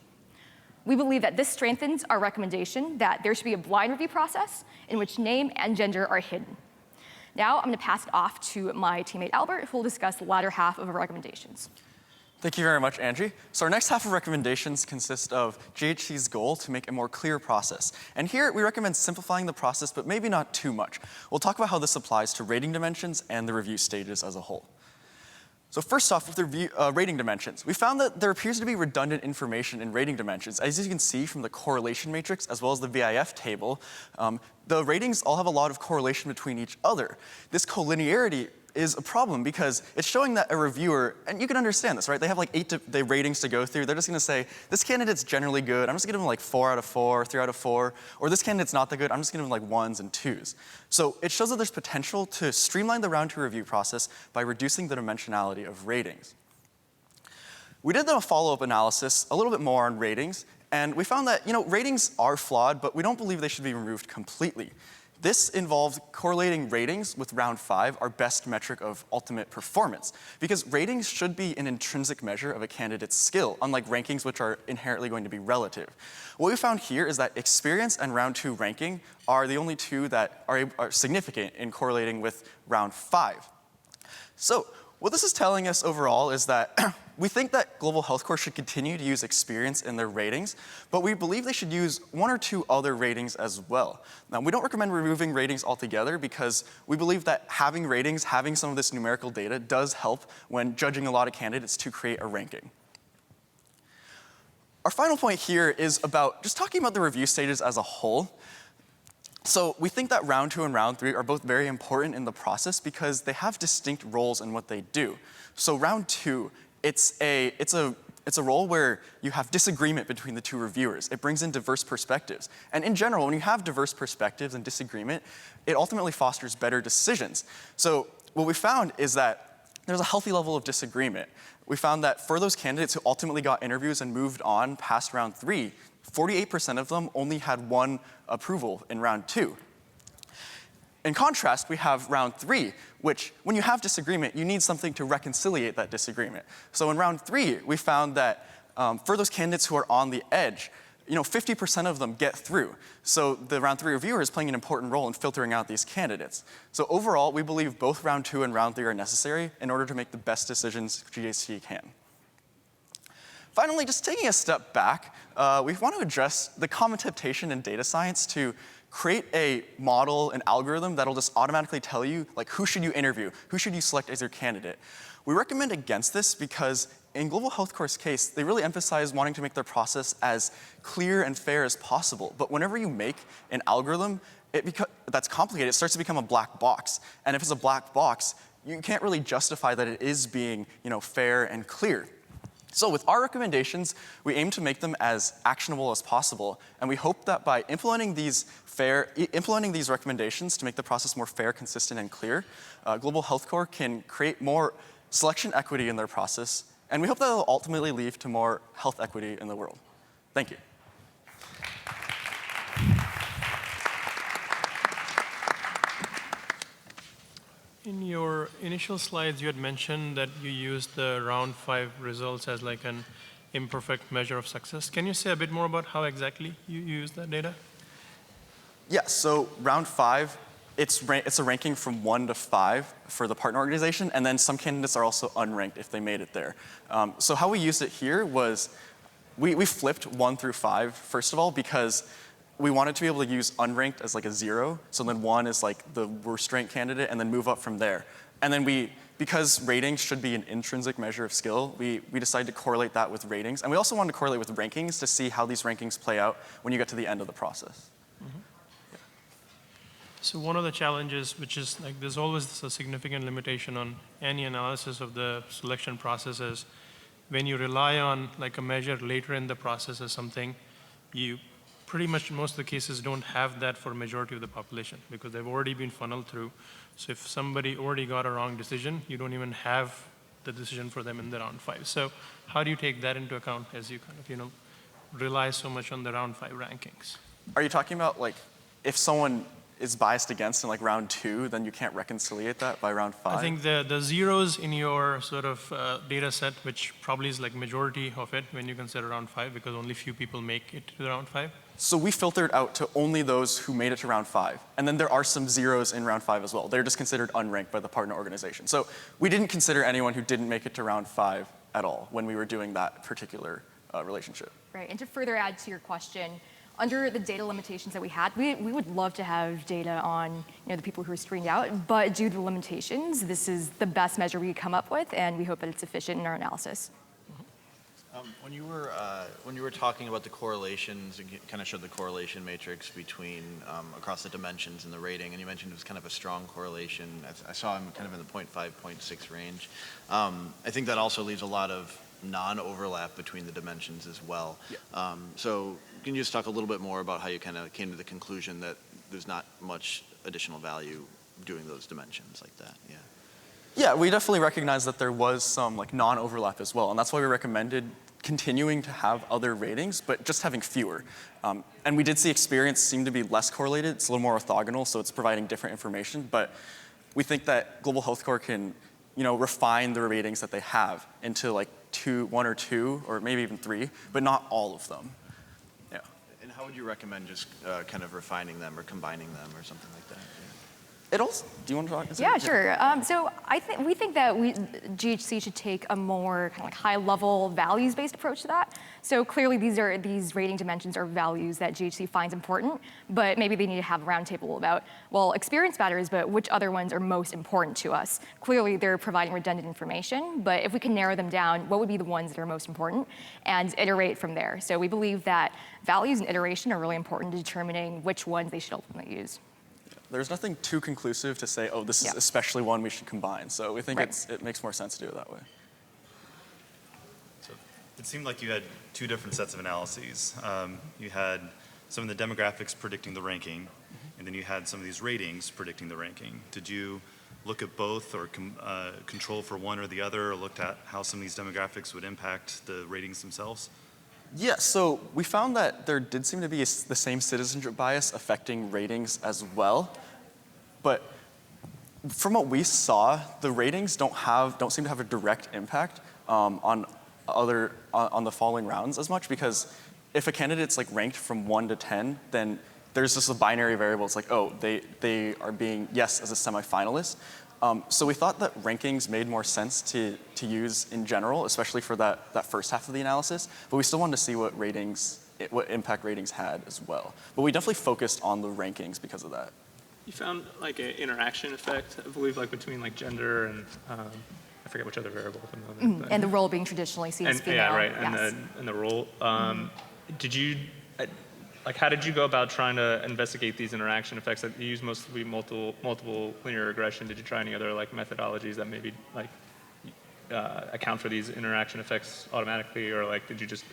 We believe that this strengthens our recommendation that there should be a blind review process in which name and gender are hidden. Now I'm going to pass it off to my teammate Albert, who will discuss the latter half of our recommendations. Thank you very much, Angie. So our next half of recommendations consist of GHC's goal to make a more clear process. And here we recommend simplifying the process, but maybe not too much. We'll talk about how this applies to rating dimensions and the review stages as a whole. So first off, with the rating dimensions, we found that there appears to be redundant information in rating dimensions. As you can see from the correlation matrix as well as the VIF table, the ratings all have a lot of correlation between each other. This collinearity is a problem because it's showing that a reviewer, and you can understand this, right? They have like 8 ratings to go through. They're just gonna say, this candidate's generally good. I'm just gonna give them like 4 out of 4, 3 out of 4. Or this candidate's not that good. I'm just gonna give them like 1s and 2s. So it shows that there's potential to streamline the round 2 review process by reducing the dimensionality of ratings. We did then a follow-up analysis, a little bit more on ratings, and we found that, ratings are flawed, but we don't believe they should be removed completely. This involved correlating ratings with round 5, our best metric of ultimate performance, because ratings should be an intrinsic measure of a candidate's skill, unlike rankings which are inherently going to be relative. What we found here is that experience and round 2 ranking are the only 2 that are significant in correlating with round 5. So what this is telling us overall is that we think that Global Health Corps should continue to use experience in their ratings, but we believe they should use 1 or 2 other ratings as well. Now, we don't recommend removing ratings altogether because we believe that having ratings, having some of this numerical data does help when judging a lot of candidates to create a ranking. Our final point here is about just talking about the review stages as a whole. So we think that round 2 and round 3 are both very important in the process because they have distinct roles in what they do. So round 2, it's a role where you have disagreement between the 2 reviewers. It brings in diverse perspectives. And in general, when you have diverse perspectives and disagreement, it ultimately fosters better decisions. So what we found is that there's a healthy level of disagreement. We found that for those candidates who ultimately got interviews and moved on past round 3, 48% of them only had 1 approval in round 2. In contrast, we have round 3, which when you have disagreement, you need something to reconciliate that disagreement. So in round 3, we found that for those candidates who are on the edge, 50% of them get through. So the round 3 reviewer is playing an important role in filtering out these candidates. So overall, we believe both round 2 and round 3 are necessary in order to make the best decisions GHC can. Finally, just taking a step back, we want to address the common temptation in data science to create a model, an algorithm that'll just automatically tell you, like, who should you interview, who should you select as your candidate. We recommend against this because in Global Health Corps' case, they really emphasize wanting to make their process as clear and fair as possible. But whenever you make an algorithm that's complicated, it starts to become a black box. And if it's a black box, you can't really justify that it is being, fair and clear. So with our recommendations, we aim to make them as actionable as possible, and we hope that by implementing these recommendations to make the process more fair, consistent, and clear, Global Health Corps can create more selection equity in their process, and we hope that will ultimately lead to more health equity in the world. Thank you. In your initial slides, you had mentioned that you used the round 5 results as like an imperfect measure of success. Can you say a bit more about how exactly you use that data? Yeah, so round 5, it's a ranking from 1 to 5 for the partner organization, and then some candidates are also unranked if they made it there. So how we used it here was we flipped 1 through 5, first of all, because we wanted to be able to use unranked as like a 0, so then 1 is like the worst ranked candidate, and then move up from there. And then because ratings should be an intrinsic measure of skill, we decided to correlate that with ratings. And we also wanted to correlate with rankings to see how these rankings play out when you get to the end of the process. Mm-hmm. Yeah. So one of the challenges, which is like there's always a significant limitation on any analysis of the selection process, is when you rely on like a measure later in the process as something, you pretty much in most of the cases don't have that for majority of the population because they've already been funneled through. So if somebody already got a wrong decision, you don't even have the decision for them in the round 5. So how do you take that into account as you kind of, rely so much on the round 5 rankings? Are you talking about like if someone is biased against in like round 2, then you can't reconciliate that by round 5? I think the zeros in your sort of data set, which probably is like majority of it when you consider round 5 because only few people make it to the round 5. So we filtered out to only those who made it to round 5. And then there are some zeros in round 5 as well. They're just considered unranked by the partner organization. So we didn't consider anyone who didn't make it to round 5 at all when we were doing that particular relationship. Right, and to further add to your question, under the data limitations that we had, we would love to have data on the people who were screened out, but due to the limitations, this is the best measure we could come up with, and we hope that it's efficient in our analysis. When you were talking about the correlations, you kind of showed the correlation matrix between across the dimensions and the rating, and you mentioned it was kind of a strong correlation. I saw him kind of in the 0.5, 0.6 range. I think that also leaves a lot of non-overlap between the dimensions as well. Yeah. So can you just talk a little bit more about how you kind of came to the conclusion that there's not much additional value doing those dimensions like that? Yeah. Yeah, we definitely recognize that there was some like non-overlap as well, and that's why we recommended continuing to have other ratings, but just having fewer. And we did see experience seem to be less correlated. It's a little more orthogonal, so it's providing different information. But we think that Global Health Corps can, refine the ratings that they have into like 1 or 2, or maybe even 3, but not all of them. Yeah. And how would you recommend just kind of refining them or combining them or something like that? Yeah. It also, do you want to talk? Yeah, sure. So we think that GHC should take a more kind of like high-level values-based approach to that. So clearly these rating dimensions are values that GHC finds important, but maybe they need to have a roundtable about, well, experience matters, but which other ones are most important to us? Clearly they're providing redundant information, but if we can narrow them down, what would be the ones that are most important, and iterate from there. So we believe that values and iteration are really important to determining which ones they should ultimately use. There's nothing too conclusive to say, oh, this is especially one we should combine. So we think it makes more sense to do it that way. So it seemed like you had 2 different sets of analyses. You had some of the demographics predicting the ranking, and then you had some of these ratings predicting the ranking. Did you look at both or control for one or the other, or looked at how some of these demographics would impact the ratings themselves? Yeah, so we found that there did seem to be the same citizenship bias affecting ratings as well. But from what we saw, the ratings don't seem to have a direct impact on the following rounds as much, because if a candidate's like ranked from 1 to 10, then there's just a binary variable. It's like, oh, they are being yes as a semifinalist. So we thought that rankings made more sense to use in general, especially for that first half of the analysis. But we still wanted to see what impact ratings had as well. But we definitely focused on the rankings because of that. You found like an interaction effect, I believe, like between like gender and I forget which other variable at the moment. And the role being traditionally seen as female. Yeah, right. Yes. And the role. Did you? How did you go about trying to investigate these interaction effects? That you use mostly multiple linear regression. Did you try any other like methodologies that maybe like account for these interaction effects automatically, or like did you just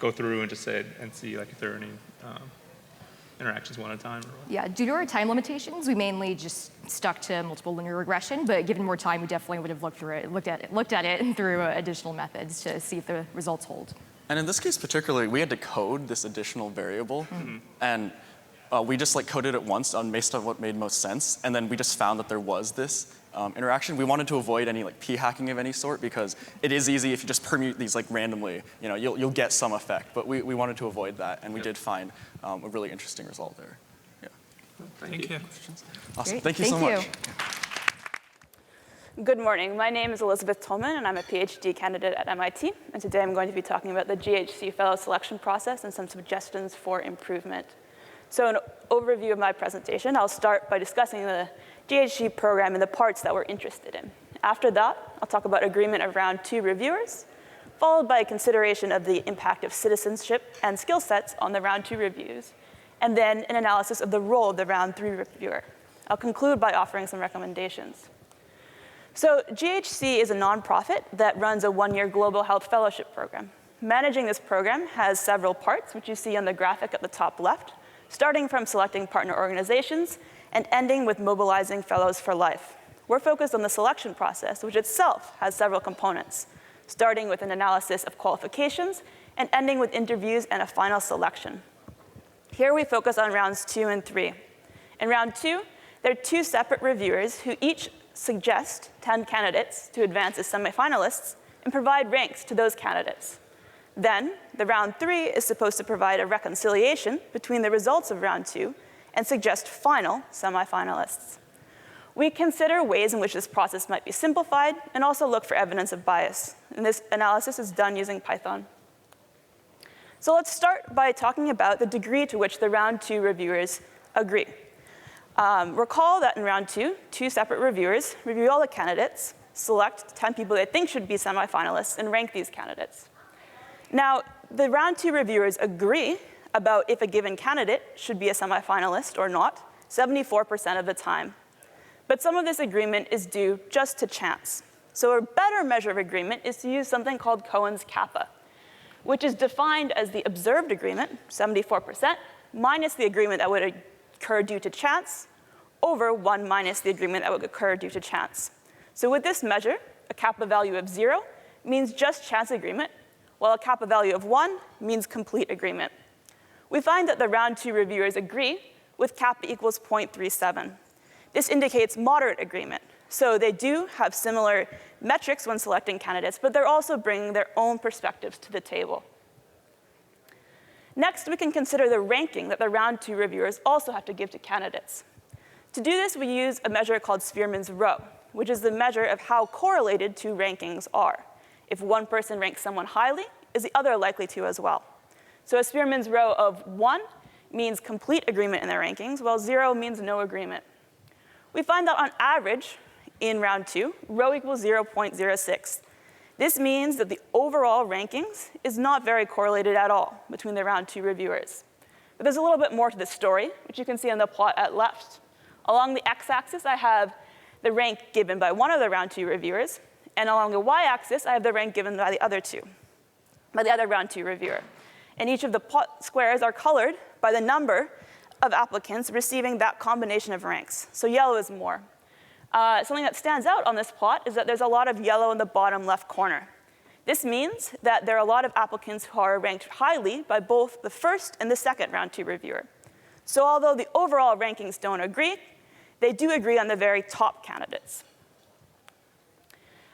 go through and just say and see like if there are any interactions one at a time? Or what? Yeah, due to our time limitations, we mainly just stuck to multiple linear regression. But given more time, we definitely would have looked at it through additional methods to see if the results hold. And in this case particularly, we had to code this additional variable. And we just like coded it once based on what made most sense, and then we just found that there was this interaction. We wanted to avoid any like p-hacking of any sort because it is easy if you just permute these like randomly, you'll get some effect. But we wanted to avoid that, and we did find a really interesting result there. Yeah. Thank you. Awesome. Great. Thank you so much. Good morning. My name is Elizabeth Tolman, and I'm a PhD candidate at MIT. And today I'm going to be talking about the GHC fellow selection process and some suggestions for improvement. So an overview of my presentation, I'll start by discussing the GHC program and the parts that we're interested in. After that, I'll talk about agreement of round 2 reviewers, followed by a consideration of the impact of citizenship and skill sets on the round 2 reviews, and then an analysis of the role of the round 3 reviewer. I'll conclude by offering some recommendations. So GHC is a nonprofit that runs a 1-year global health fellowship program. Managing this program has several parts, which you see on the graphic at the top left, starting from selecting partner organizations and ending with mobilizing fellows for life. We're focused on the selection process, which itself has several components, starting with an analysis of qualifications and ending with interviews and a final selection. Here we focus on rounds 2 and 3. In round 2, there are 2 separate reviewers who each suggest 10 candidates to advance as semifinalists and provide ranks to those candidates. Then, the round 3 is supposed to provide a reconciliation between the results of round 2 and suggest final semifinalists. We consider ways in which this process might be simplified and also look for evidence of bias. And this analysis is done using Python. So let's start by talking about the degree to which the round 2 reviewers agree. Recall that in round 2, 2 separate reviewers review all the candidates, select 10 people they think should be semifinalists, and rank these candidates. Now, the round 2 reviewers agree about if a given candidate should be a semifinalist or not, 74% of the time. But some of this agreement is due just to chance. So a better measure of agreement is to use something called Cohen's Kappa, which is defined as the observed agreement, 74%, minus the agreement that would occur due to chance, over 1 minus the agreement that would occur due to chance. So with this measure, a Kappa value of 0 means just chance agreement, while a Kappa value of 1 means complete agreement. We find that the round 2 reviewers agree with Kappa equals 0.37. This indicates moderate agreement. So they do have similar metrics when selecting candidates, but they're also bringing their own perspectives to the table. Next, we can consider the ranking that the round 2 reviewers also have to give to candidates. To do this, we use a measure called Spearman's rho, which is the measure of how correlated 2 rankings are. If one person ranks someone highly, is the other likely to as well? So a Spearman's rho of 1 means complete agreement in their rankings, while 0 means no agreement. We find that on average, in round 2, rho equals 0.06. This means that the overall rankings is not very correlated at all between the round 2 reviewers. But there's a little bit more to this story, which you can see on the plot at left. Along the x-axis, I have the rank given by one of the round 2 reviewers, and along the y-axis, I have the rank given by the other round 2 reviewer. And each of the plot squares are colored by the number of applicants receiving that combination of ranks. So yellow is more. Something that stands out on this plot is that there's a lot of yellow in the bottom left corner. This means that there are a lot of applicants who are ranked highly by both the first and the second round 2 reviewer. So although the overall rankings don't agree, they do agree on the very top candidates.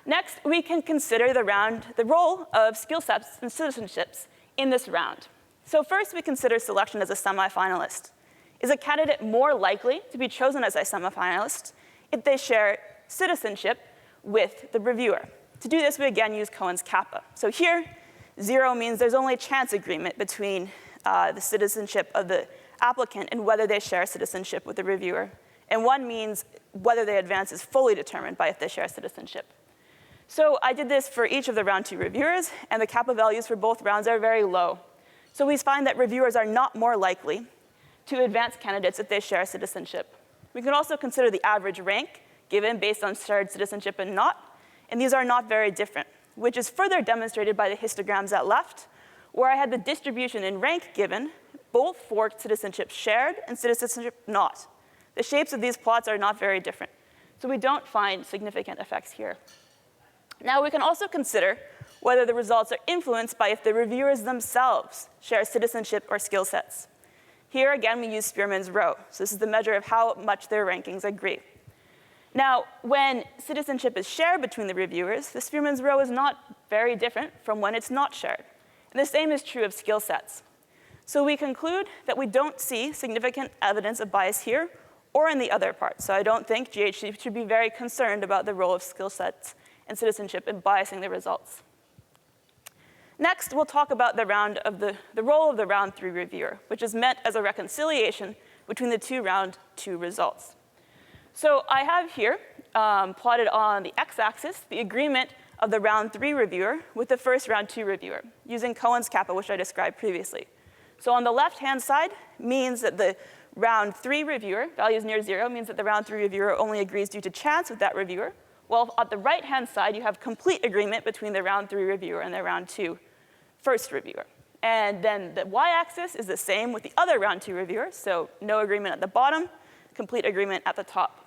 Next, we can consider the role of skill sets and citizenships in this round. So first, we consider selection as a semifinalist. Is a candidate more likely to be chosen as a semifinalist if they share citizenship with the reviewer? To do this, we again use Cohen's Kappa. So here, 0 means there's only chance agreement between the citizenship of the applicant and whether they share citizenship with the reviewer. And 1 means whether they advance is fully determined by if they share citizenship. So I did this for each of the round 2 reviewers, and the Kappa values for both rounds are very low. So we find that reviewers are not more likely to advance candidates if they share citizenship. We can also consider the average rank given based on shared citizenship and not, and these are not very different, which is further demonstrated by the histograms at left, where I had the distribution in rank given, both for citizenship shared and citizenship not. The shapes of these plots are not very different, so we don't find significant effects here. Now, we can also consider whether the results are influenced by if the reviewers themselves share citizenship or skill sets. Here, again, we use Spearman's rho. So this is the measure of how much their rankings agree. Now, when citizenship is shared between the reviewers, the Spearman's rho is not very different from when it's not shared. And the same is true of skill sets. So we conclude that we don't see significant evidence of bias here or in the other parts. So I don't think GHC should be very concerned about the role of skill sets and citizenship in biasing the results. Next, we'll talk about the role of the round 3 reviewer, which is meant as a reconciliation between the two round 2 results. So I have here plotted on the x-axis the agreement of the round 3 reviewer with the first round 2 reviewer using Cohen's Kappa, which I described previously. So on the left-hand side means that the round 3 reviewer, values near 0, means that the round 3 reviewer only agrees due to chance with that reviewer. While at the right-hand side, you have complete agreement between the round 3 reviewer and the round 2 first reviewer. And then the y-axis is the same with the other round 2 reviewer, so no agreement at the bottom, complete agreement at the top.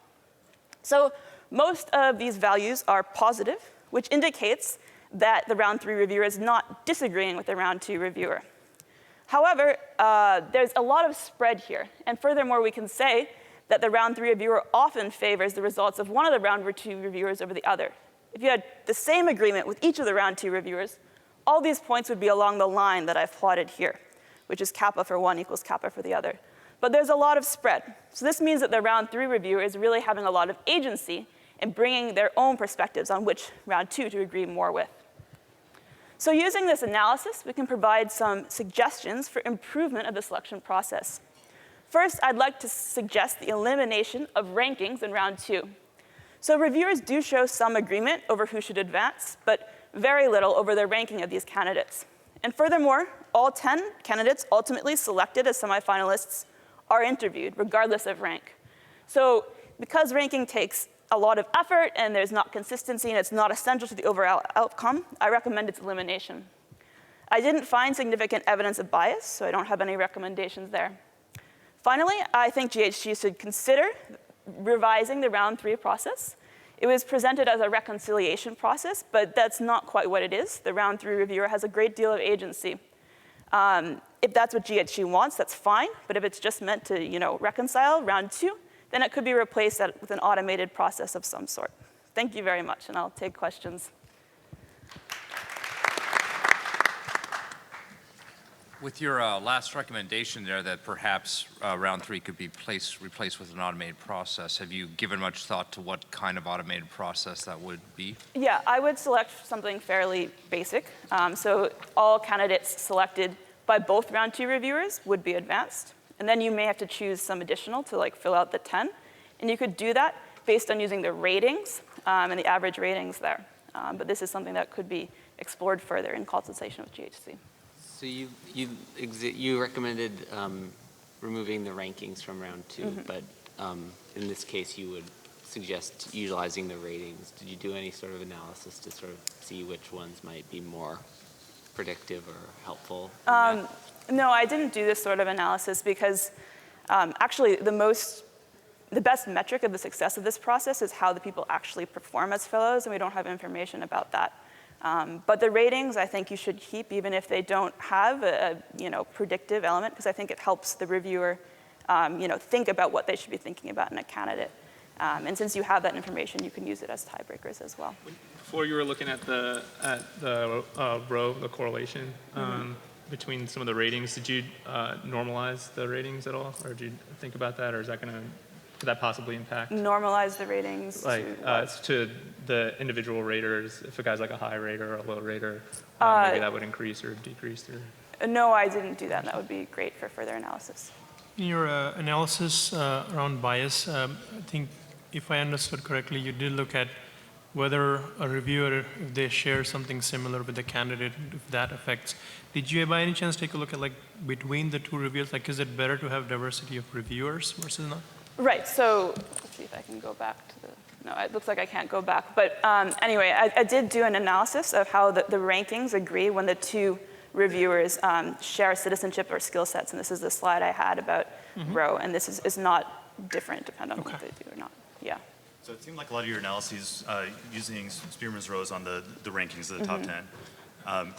So most of these values are positive, which indicates that the round 3 reviewer is not disagreeing with the round 2 reviewer. However, there's a lot of spread here. And furthermore, we can say that the round 3 reviewer often favors the results of one of the round 2 reviewers over the other. If you had the same agreement with each of the round 2 reviewers, all these points would be along the line that I've plotted here, which is kappa for one equals kappa for the other. But there's a lot of spread. So this means that the round 3 reviewer is really having a lot of agency in bringing their own perspectives on which round 2 to agree more with. So using this analysis, we can provide some suggestions for improvement of the selection process. First, I'd like to suggest the elimination of rankings in round 2. So reviewers do show some agreement over who should advance, but very little over the ranking of these candidates. And furthermore, all 10 candidates ultimately selected as semifinalists are interviewed, regardless of rank. So because ranking takes a lot of effort and there's not consistency and it's not essential to the overall outcome, I recommend its elimination. I didn't find significant evidence of bias, so I don't have any recommendations there. Finally, I think GHG should consider revising the round 3 process. It was presented as a reconciliation process, but that's not quite what it is. The round 3 reviewer has a great deal of agency. If that's what GHG wants, that's fine, but if it's just meant to reconcile round 2, then it could be replaced with an automated process of some sort. Thank you very much, and I'll take questions. With your last recommendation there that perhaps round 3 could be replaced with an automated process, have you given much thought to what kind of automated process that would be? Yeah, I would select something fairly basic. So all candidates selected by both round 2 reviewers would be advanced. And then you may have to choose some additional to fill out the 10. And you could do that based on using the ratings and the average ratings there. But this is something that could be explored further in consultation with GHC. So you recommended removing the rankings from round 2, but in this case you would suggest utilizing the ratings. Did you do any sort of analysis to sort of see which ones might be more predictive or helpful? No, I didn't do this sort of analysis because actually the best metric of the success of this process is how the people actually perform as fellows, and we don't have information about that. But the ratings, I think you should keep even if they don't have a predictive element, because I think it helps the reviewer think about what they should be thinking about in a candidate. And since you have that information, you can use it as tiebreakers as well. Before you were looking at the row, the correlation between some of the ratings, did you normalize the ratings at all, or did you think about that, or could that possibly impact? Normalize the ratings to the individual raters. If a guy's like a high rater or a low rater, maybe that would increase or decrease. No, I didn't do that. That would be great for further analysis. In your analysis around bias, I think if I understood correctly, you did look at whether a reviewer, if they share something similar with the candidate, if that affects. Did you by any chance take a look at between the two reviewers? Is it better to have diversity of reviewers versus not? Right, so let's see if I can go back to no, it looks like I can't go back. But anyway, I did do an analysis of how the rankings agree when the two reviewers share citizenship or skill sets. And this is the slide I had about row. And this is not different depending on what they do or not. Yeah. So it seemed like a lot of your analyses using Spearman's rows on the rankings of the top 10.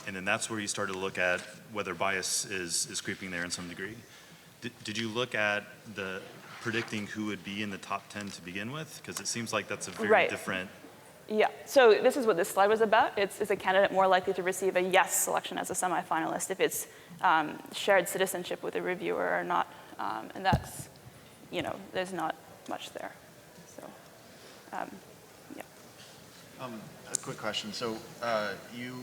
And then that's where you started to look at whether bias is creeping there in some degree. Did you look at the predicting who would be in the top 10 to begin with? Because it seems like that's a very different. Yeah, so this is what this slide was about. Is a candidate more likely to receive a yes selection as a semifinalist if it's shared citizenship with a reviewer or not? And that's, there's not much there. So, yeah. A quick question. So you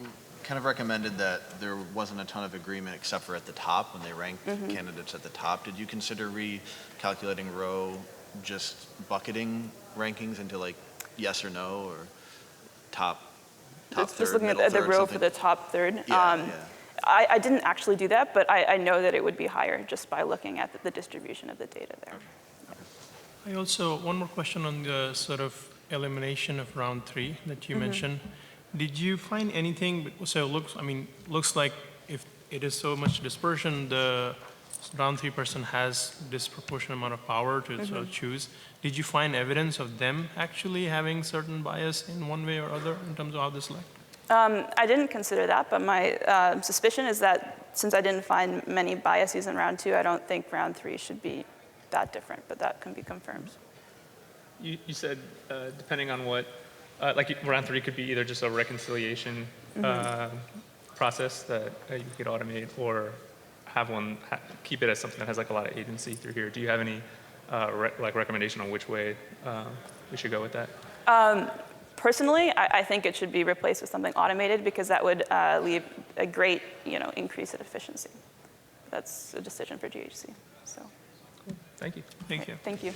kind of recommended that there wasn't a ton of agreement except for at the top when they ranked candidates at the top. Did you consider recalculating row, just bucketing rankings into like yes or no or top third, just looking at the row for the top third. Yeah. I didn't actually do that, but I know that it would be higher just by looking at the distribution of the data there. I also, one more question on the sort of elimination of round 3 that you mentioned. Did you find anything, so looks like if it is so much dispersion, the round 3 person has disproportionate amount of power to sort of choose. Did you find evidence of them actually having certain bias in one way or other in terms of how they select? I didn't consider that, but my suspicion is that since I didn't find many biases in round 2, I don't think round 3 should be that different, but that can be confirmed. You said depending on what, like round 3 could be either just a reconciliation process that you could automate or have one, keep it as something that has like a lot of agency through here. Do you have any recommendation on which way we should go with that? Personally, I think it should be replaced with something automated because that would leave a great increase in efficiency. That's a decision for GHC. So. Thank you. Thank you. Thank you.